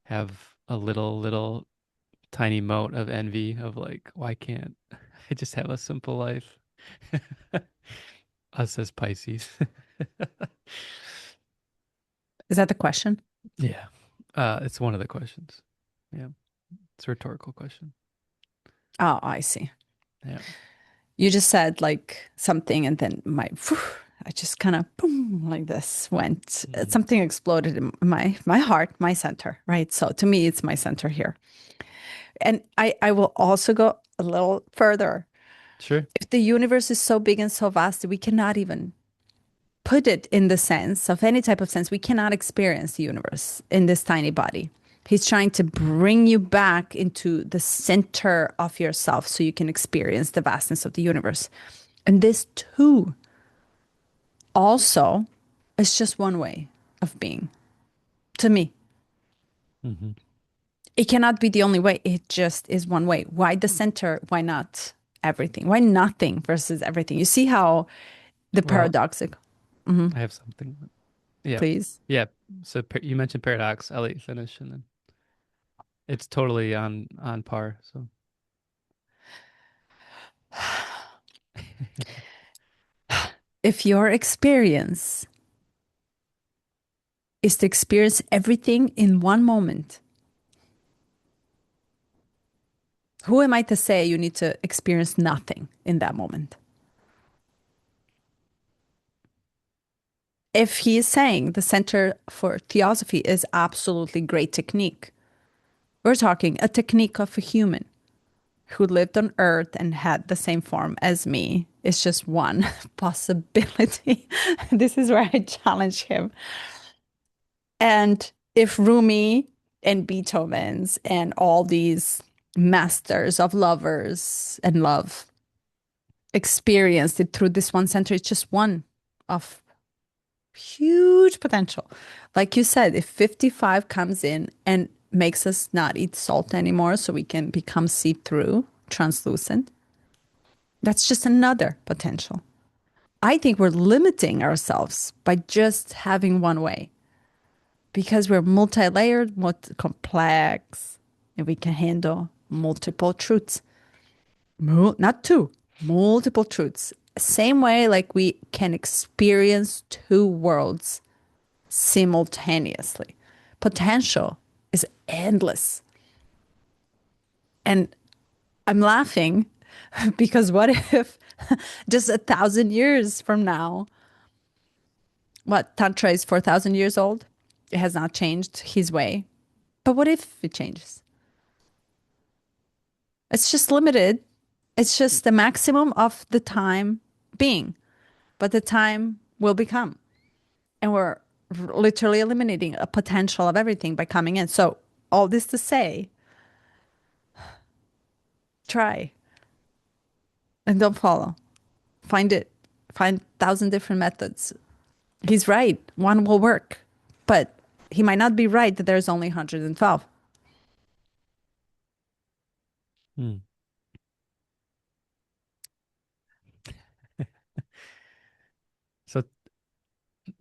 have a little tiny mote of envy of like, why can't I just have a simple life? Us as Pisces. Is that the question? Yeah. It's one of the questions. Yeah. It's a rhetorical question. Oh, I see. Yeah. You just said like something, and then I just kind of boom like this went. Mm. Something exploded in my heart, my center, right? So to me, it's my center here. And I will also go a little further. Sure. If the universe is so big and so vast that we cannot even put it in the sense of any type of sense, we cannot experience the universe in this tiny body. He's trying to bring you back into the center of yourself so you can experience the vastness of the universe. And this too also is just one way of being to me. Hmm. It cannot be the only way. It just is one way. Why the center? Why not everything? Why nothing versus everything? You see how the Well, paradoxical, Mhm. I have something. Yeah. Please. Yeah. So you mentioned paradox. I'll let you finish, and then it's totally on par. So. If your experience is to experience everything in one moment, who am I to say you need to experience nothing in that moment? If he is saying the center for theosophy is absolutely great technique, we're talking a technique of a human who lived on earth and had the same form as me. It's just one possibility. This is where I challenge him. And if Rumi and Beethoven's and all these masters of lovers and love experienced it through this one center, it's just one of huge potential. Like you said, if 55 comes in and makes us not eat salt anymore so we can become see through, translucent, that's just another potential. I think we're limiting ourselves by just having one way because we're multi layered, complex, and we can handle multiple truths. Not two, multiple truths. Same way, like we can experience two worlds simultaneously. Potential is endless. And I'm laughing because what if just 1,000 years from now, what Tantra is 4,000 years old? It has not changed his way. But what if it changes? It's just limited. It's just the maximum of the time being, but the time will become. And we're literally eliminating a potential of everything by coming in. So, all this to say, try and don't follow. Find it. Find 1,000 different methods. He's right. One will work, but he might not be right that there's only 112. Hmm. So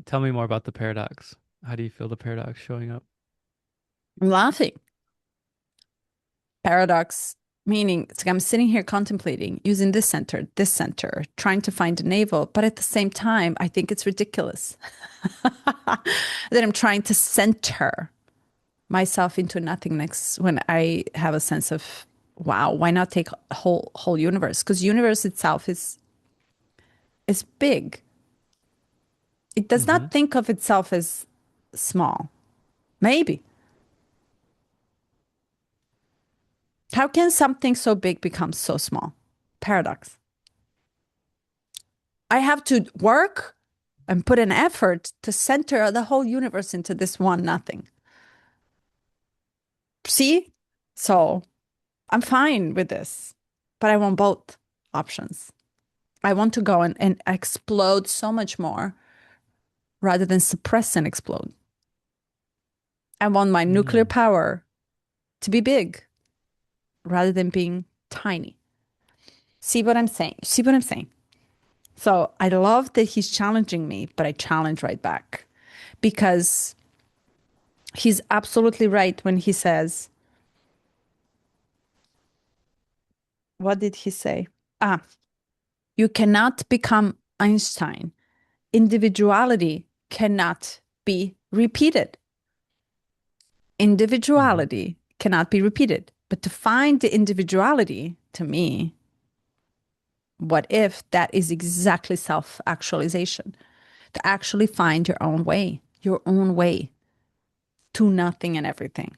tell me more about the paradox. How do you feel the paradox showing up? I'm laughing. Paradox, meaning it's like I'm sitting here contemplating using this center, trying to find a navel, but at the same time, I think it's ridiculous that I'm trying to center myself into nothingness when I have a sense of wow, why not take a whole universe? Because universe itself is big. It does Mm-hmm. not think of itself as small. Maybe. How can something so big become so small? Paradox. I have to work and put an effort to center the whole universe into this one nothing. See? So I'm fine with this, but I want both options. I want to go and explode so much more rather than suppress and explode. I want my nuclear Mm. power to be big rather than being tiny. See what I'm saying? See what I'm saying? So I love that he's challenging me, but I challenge right back because He's absolutely right when he says, what did he say? Ah, you cannot become Einstein. Individuality cannot be repeated. Hmm. Individuality cannot be repeated. But to find the individuality, to me, what if that is exactly self actualization? To actually find your own way to nothing and everything.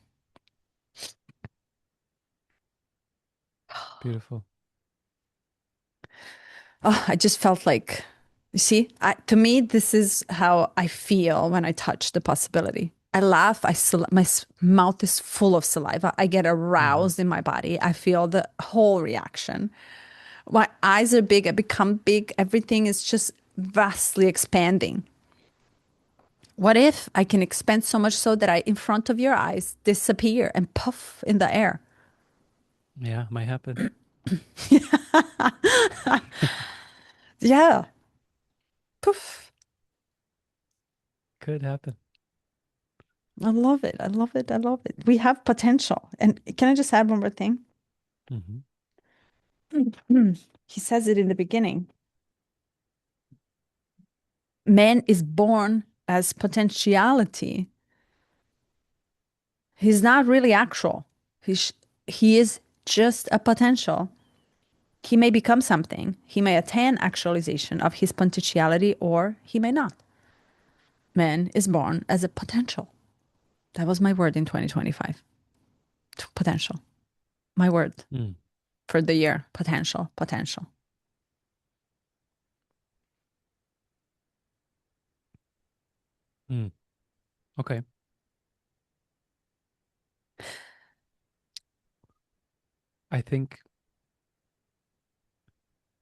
Beautiful. Oh, I just felt like, you see, to me, this is how I feel when I touch the possibility. I laugh. My mouth is full of saliva. I get Hmm. aroused in my body. I feel the whole reaction. My eyes are big. I become big. Everything is just vastly expanding. What if I can expand so much so that I, in front of your eyes, disappear and puff in the air? Yeah, might happen. Yeah, poof. Could happen. I love it. I love it. I love it. We have potential. And can I just add one more thing? Hmm. He says it in the beginning. Man is born as potentiality. He's not really actual. He is just a potential. He may become something. He may attain actualization of his potentiality or he may not. Man is born as a potential. That was my word in 2025. Potential. My word Mm. for the year. Potential. Potential. Mm. Okay. I think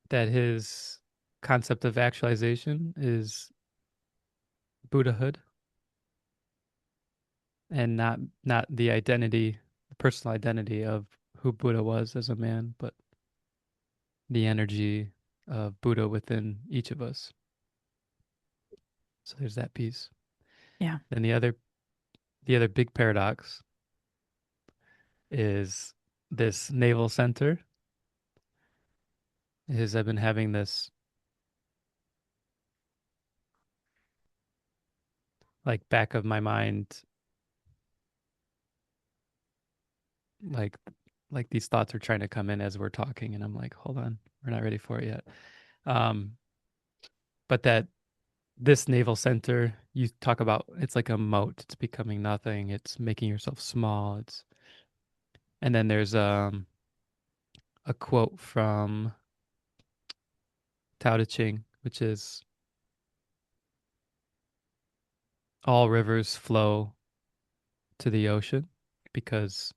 that his concept of actualization is Buddhahood and not the identity, the personal identity of who Buddha was as a man, but the energy of Buddha within each of us. So there's that piece. Yeah. Then the other big paradox is this navel center is I've been having this like back of my mind like these thoughts are trying to come in as we're talking and I'm like, hold on, we're not ready for it yet. Um, but that this navel center you talk about, it's like a moat, it's becoming nothing, it's making yourself small. It's and then there's a quote from Tao Te Ching, which is all rivers flow to the ocean because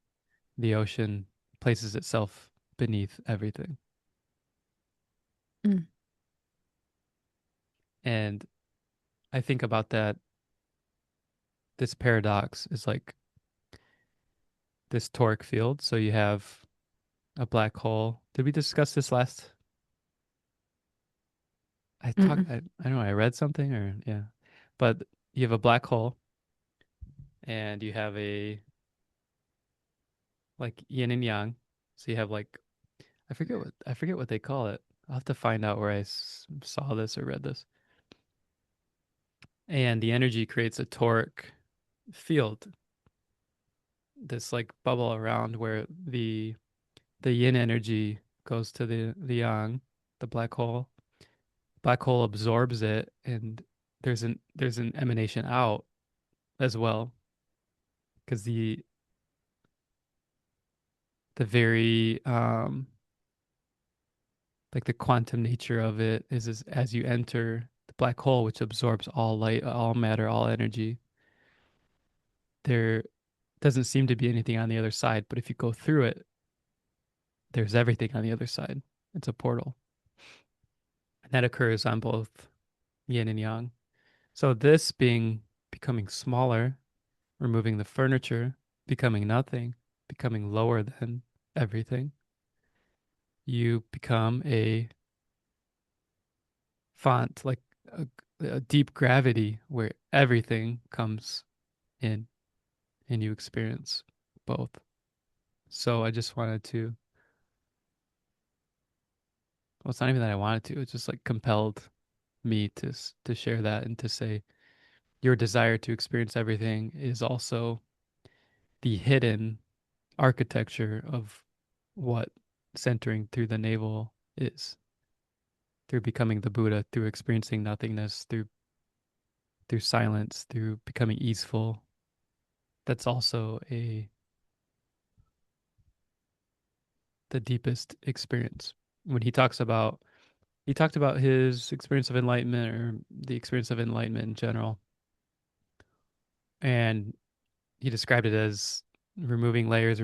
the ocean places itself beneath everything. Mm, And I think about that. This paradox is like this toric field. So you have a black hole. Did we discuss this last? mm-mm, I don't know, I read something or yeah. But you have a black hole and you have a like yin and yang. So you have like I forget what they call it. I'll have to find out where I saw this or read this. And the energy creates a toric field, this like bubble around where the yin energy goes to the yang, the black hole. Black hole absorbs it, and there's an emanation out as well because the very like the quantum nature of it is as you enter the black hole, which absorbs all light, all matter, all energy. There doesn't seem to be anything on the other side, but if you go through it, there's everything on the other side. It's a portal, and that occurs on both yin and yang. So this being becoming smaller, removing the furniture, becoming nothing, becoming lower than everything, you become a font, like a deep gravity where everything comes in. and you experience both. So I just wanted to, well, it's not even that I wanted to, it's just like compelled me to share that and to say your desire to experience everything is also the hidden architecture of what centering through the navel is, through becoming the Buddha, through experiencing nothingness, through silence, through becoming easeful. That's also a the deepest experience. When he talked about his experience of enlightenment or the experience of enlightenment in general, and he described it as removing layers,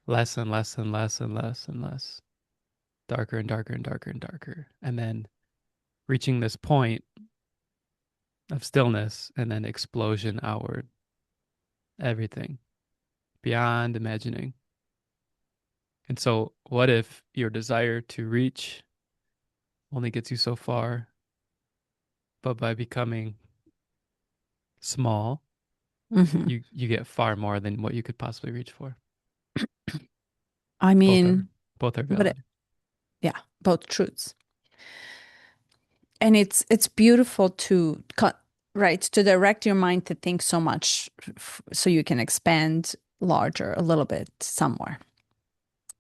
less and less and less and less and less, darker and darker and darker and darker, and then reaching this point of stillness and then explosion outward, everything beyond imagining. And so, what if your desire to reach only gets you so far, but by becoming small, Hmm. you get far more than what you could possibly reach for. I Both are mean, both are but valid. yeah, both truths. And it's beautiful to cut, right, to direct your mind to think so much so you can expand larger a little bit somewhere.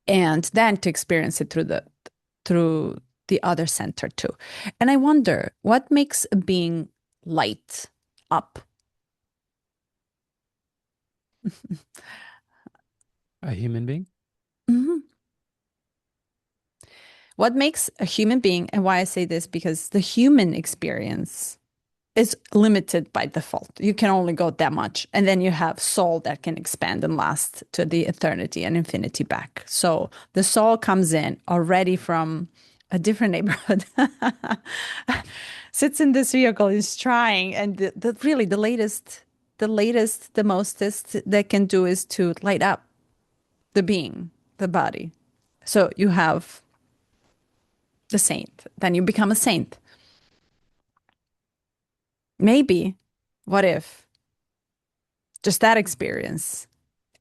And then to experience it through the other center too. And I wonder what makes a being light up. A human being? Mhm. What makes a human being, and why I say this, because the human experience is limited by default. You can only go that much. And then you have soul that can expand and last to the eternity and infinity back. So the soul comes in already from a different neighborhood, sits in this vehicle, is trying, and really the mostest they can do is to light up the being, the body. So you have the saint, then you become a saint. Maybe, what if just that experience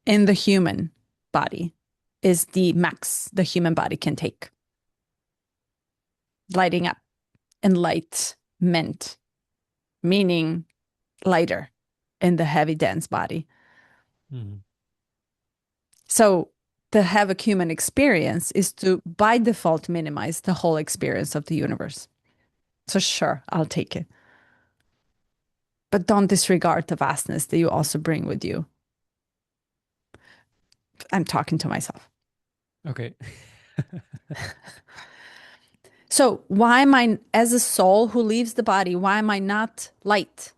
in the human body is the max the human body can take? Lighting up, enlightenment, meaning lighter in the heavy, dense body. Mm-hmm. So to have a human experience is to, by default, minimize the whole experience of the universe. So sure, I'll take it. But don't disregard the vastness that you also bring with you. I'm talking to myself. Okay. So why am I, as a soul who leaves the body, why am I not light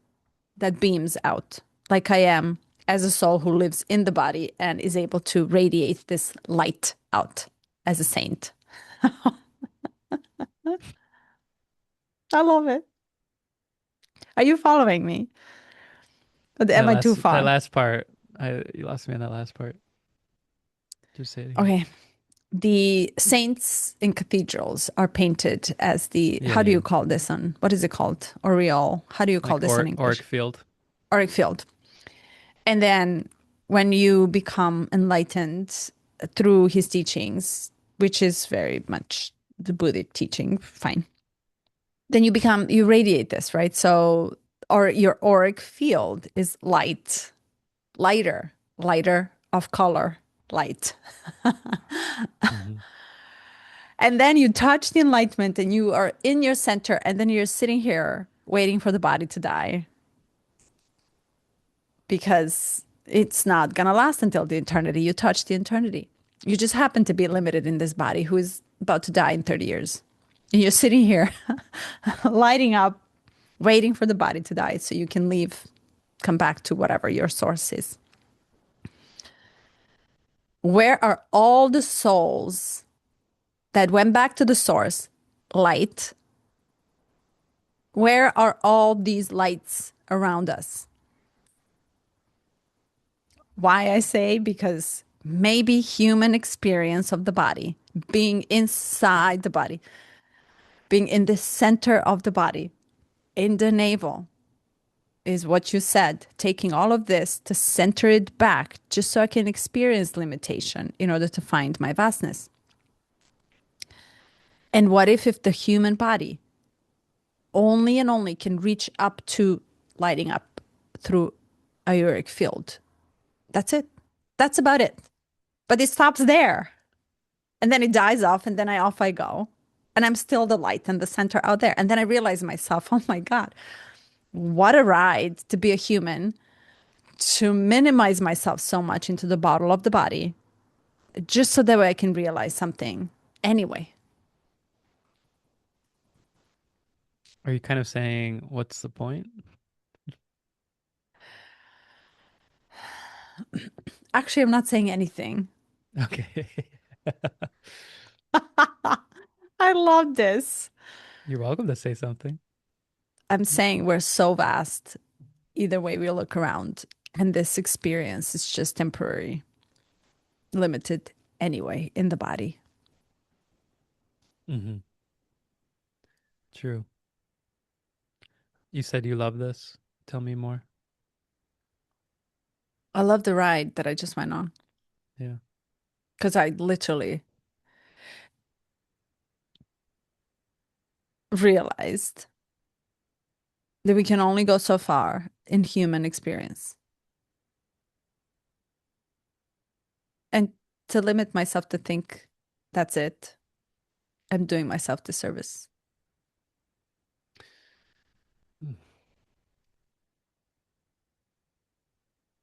that beams out like I am as a soul who lives in the body and is able to radiate this light out as a saint? I love it. Are you following me? Or That am I too last that far? last part, I you lost me on that last part. Just say it again. Okay. The saints in cathedrals are painted as the, Yeah, how do yeah. you call this on, what is it called? Aureole. How do you call Like this in Oric English? field. Auric field. And then when you become enlightened through his teachings, which is very much the Buddhic teaching, fine. Then you radiate this, right? So, or your auric field is lighter of color, light. Mm-hmm. And then you touch the enlightenment and you are in your center, and then you're sitting here waiting for the body to die because it's not going to last until the eternity. You touch the eternity. You just happen to be limited in this body who is about to die in 30 years. And you're sitting here lighting up, waiting for the body to die so you can leave, come back to whatever your source is. Where are all the souls that went back to the source, light? Where are all these lights around us? Why I say because maybe human experience of the body, being inside the body, being in the center of the body, in the navel, is what you said, taking all of this to center it back just so I can experience limitation in order to find my vastness. And what if the human body only and only can reach up to lighting up through a auric field? That's it. That's about it. But it stops there. And then it dies off, and then off I go. And I'm still the light and the center out there. And then I realize myself, oh my God, what a ride to be a human, to minimize myself so much into the bottle of the body, just so that way I can realize something. Anyway, Are you kind of saying, what's the point? actually, I'm not saying anything. Okay. I love this. You're welcome to say something. I'm saying we're so vast, either way we look around. And this experience is just temporary, limited anyway in the body. Hmm. True. You said you love this. Tell me more. I love the ride that I just went on Yeah. because I literally realized that we can only go so far in human experience. And to limit myself to think that's it, I'm doing myself disservice.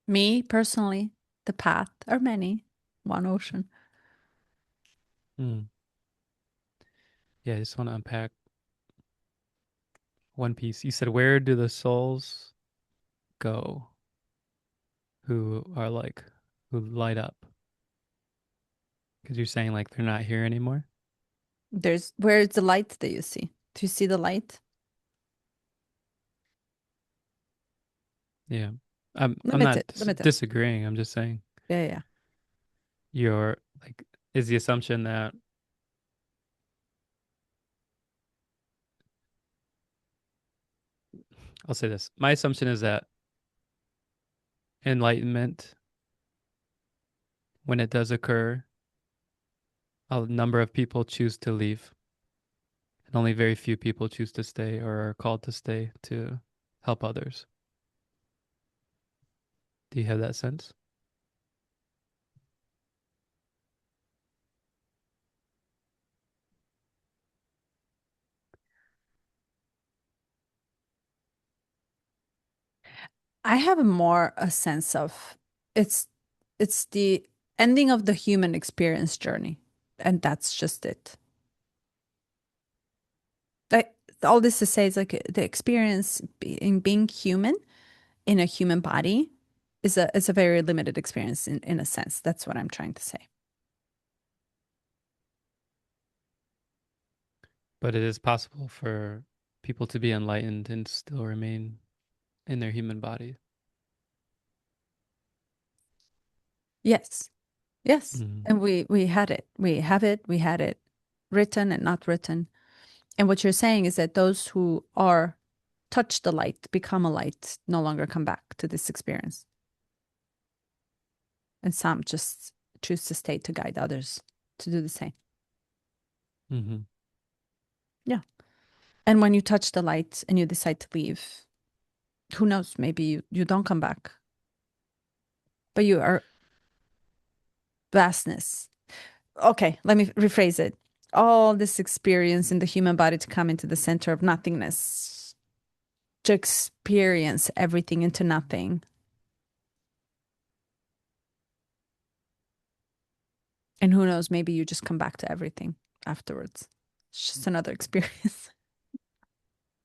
Me personally, the path are many, one ocean. Mm. Yeah, I just want to unpack one piece. You said, where do the souls go who are like, who light up? Because you're saying like they're not here anymore. Where is the light that you see? Do you see the light? Yeah. I'm not Limited, limited. disagreeing. I'm just saying Yeah, yeah. you're like, is the assumption that I'll say this. My assumption is that enlightenment, when it does occur, a number of people choose to leave, and only very few people choose to stay or are called to stay to help others. Do you have that sense? I have more a sense of it's it's the ending of the human experience journey, and that's just it. Like all this to say is like the experience in being human in a human body is a very limited experience in a sense. That's what I'm trying to say. But it is possible for people to be enlightened and still remain in their human body. Yes. Yes. Mm-hmm. And we had it. We have it. We had it written and not written. And what you're saying is that those who are touch the light, become a light, no longer come back to this experience. And some just choose to stay to guide others to do the same. Mm-hmm. Yeah. And when you touch the light and you decide to leave, who knows? Maybe you don't come back, but you are vastness. Okay, let me rephrase it. All this experience in the human body to come into the center of nothingness, to experience everything into nothing. And who knows, maybe you just come back to everything afterwards. It's just another experience.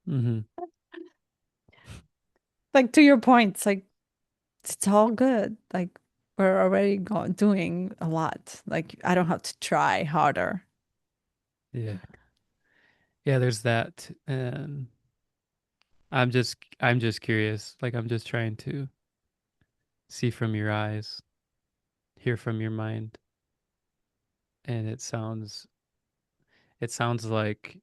Mm-hmm. Like to your point, it's all good. Like we're already doing a lot. Like I don't have to try harder. Yeah. Yeah, there's that. And I'm just curious. Like I'm just trying to see from your eyes, hear from your mind. And it sounds like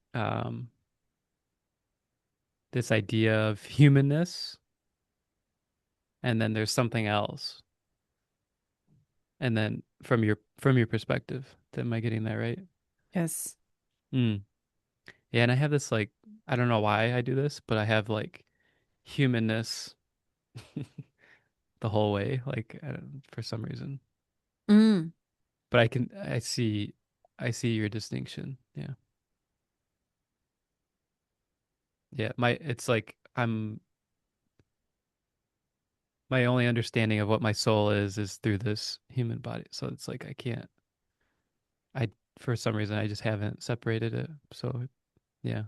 this idea of humanness and then there's something else. And then from your perspective, am I getting that right? Yes. Mm. Yeah, and I have this like I don't know why I do this, but I have like humanness the whole way, like for some reason. Mm. But I see your distinction. Yeah. Yeah, my it's like I'm my only understanding of what my soul is through this human body. So it's like I can't I for some reason I just haven't separated it. So yeah.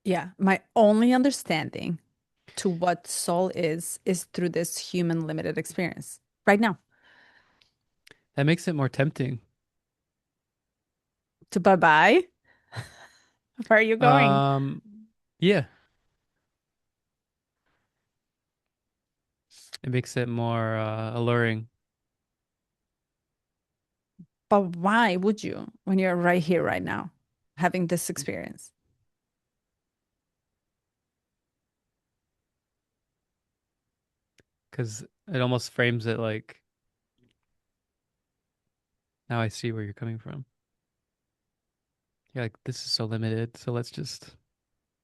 Yeah. My only understanding to what soul is through this human limited experience right now. That makes it more tempting. To bye bye. Where are you going? Um yeah, it makes it more alluring But why would you when you're right here, right now, having this experience? because it almost frames it like now I see where you're coming from. You're like, this is so limited, so let's just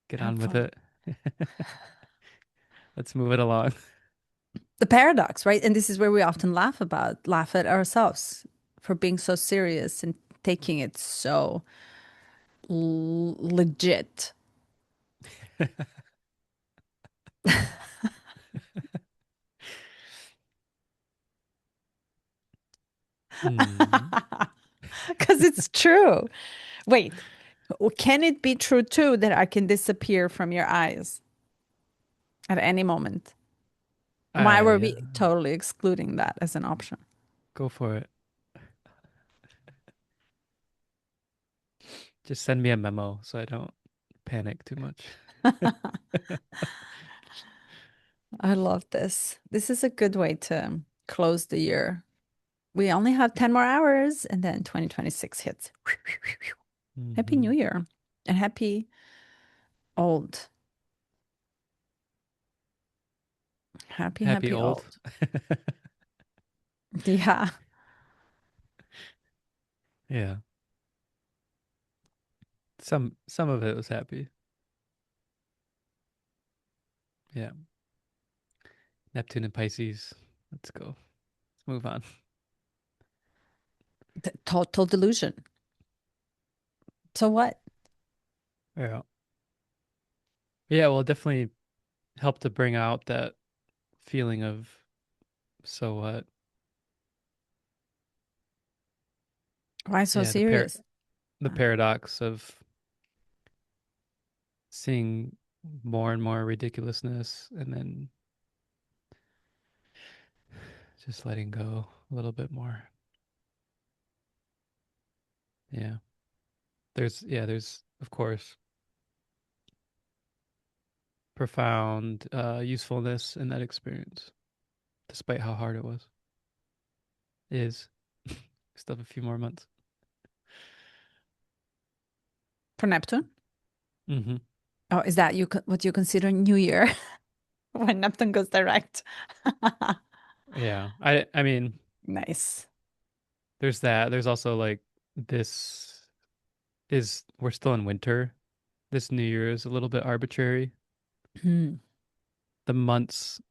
get Have on with fun. it. Let's move it along. The paradox, right? And this is where we often laugh at ourselves for being so serious and taking it so legit. Hmm. Because it's true. Wait, can it be true too that I can disappear from your eyes at any moment? Why were Yeah, we totally excluding that as an option? go for it. Just send me a memo so I don't panic too much. I love this. This is a good way to close the year. We only have 10 more hours and then 2026 hits. Happy New Hmm. Year and happy old. Happy, Happy happy old. old. Yeah. Yeah. Some of it was happy. Yeah. Neptune and Pisces. Let's go. Let's move on. Total delusion. So what? Yeah. Yeah, well, it definitely helped to bring out that feeling of so what? Why so Yeah, serious? the paradox of seeing more and more ridiculousness and then just letting go a little bit more. Yeah. There's of course profound usefulness in that experience, despite how hard it was. Is still have a few more months. For Neptune? Hmm. Oh, is that what you consider New Year when Neptune goes direct? Yeah. I mean, Nice. there's that. There's also like this is we're still in winter. This New Year is a little bit arbitrary. Hmm. The months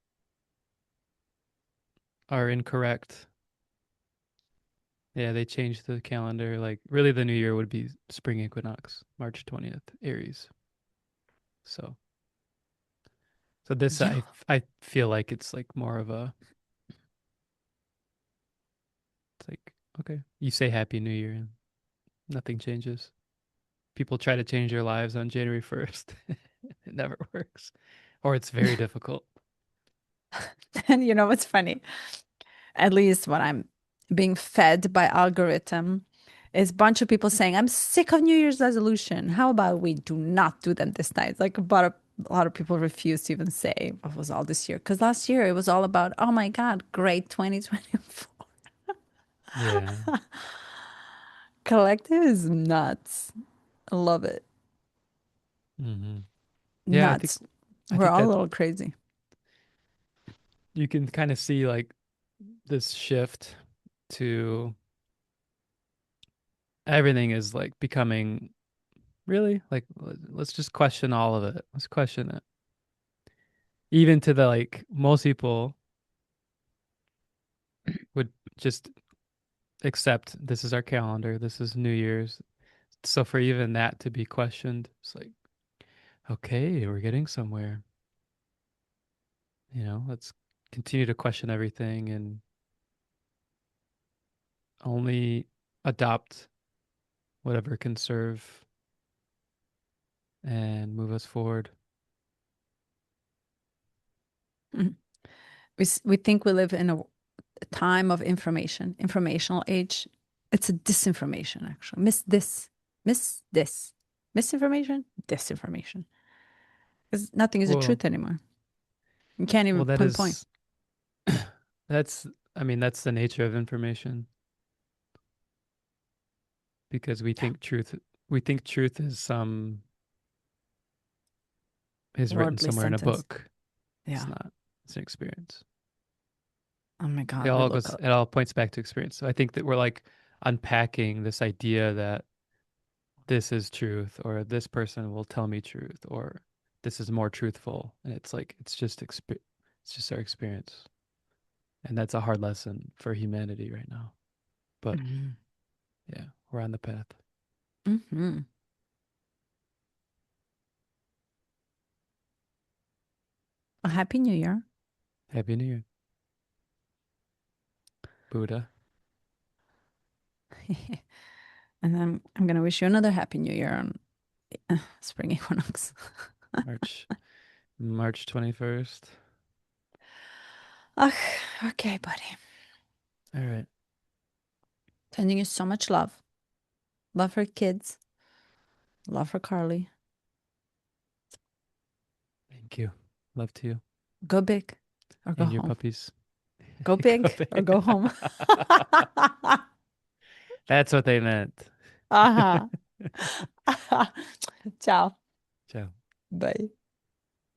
are incorrect. Yeah, they changed the calendar. Like really the new year would be spring equinox, March 20th, Aries. So so this Yeah. I feel like it's like more of a it's like okay, you say happy new year and nothing changes. People try to change their lives on January 1st. It never works. Or it's very difficult. And you know what's funny? At least when I'm being fed by algorithm, is a bunch of people saying, I'm sick of New Year's resolution. How about we do not do them this night? Like a lot of people refuse to even say what was all this year. Because last year it was all about, oh my God, great 2024. Yeah. Collective is nuts. I love it. Hmm. Yeah, Nuts. I We're think all a that little crazy. you can kind of see like this shift to everything is like becoming really like let's just question all of it. Let's question it. Even to the like most people would just accept this is our calendar, this is New Year's. So for even that to be questioned, it's like, okay, we're getting somewhere. Let's continue to question everything and only adopt whatever can serve and move us forward. Mhm. We think we live in a time of information, informational age. It's a disinformation, actually. Miss this, misinformation, disinformation. Because nothing is a Well, truth anymore. You can't even well, that pinpoint. is that's I mean that's the nature of information because Yeah, we think truth is some is written worldly somewhere in a sentence. book. It's Yeah. not. It's an experience. Oh my God, we look up. It all points back to experience. So I think that we're like unpacking this idea that this is truth or this person will tell me truth or this is more truthful. And it's like it's just our experience. And that's a hard lesson for humanity right now. But Hmm. yeah, we're on the path. Hmm. A happy New Year. Happy New Year, Buddha. And then I'm gonna wish you another happy New Year on spring equinox. March March 21st. Ugh, okay, buddy. All right. Sending you so much love. Love for kids. Love for Carly. Thank you. Love to you Go big or go and your home. puppies. Go Go big or big. go home. That's what they meant. Uh-huh. Ciao. Ciao. Bye.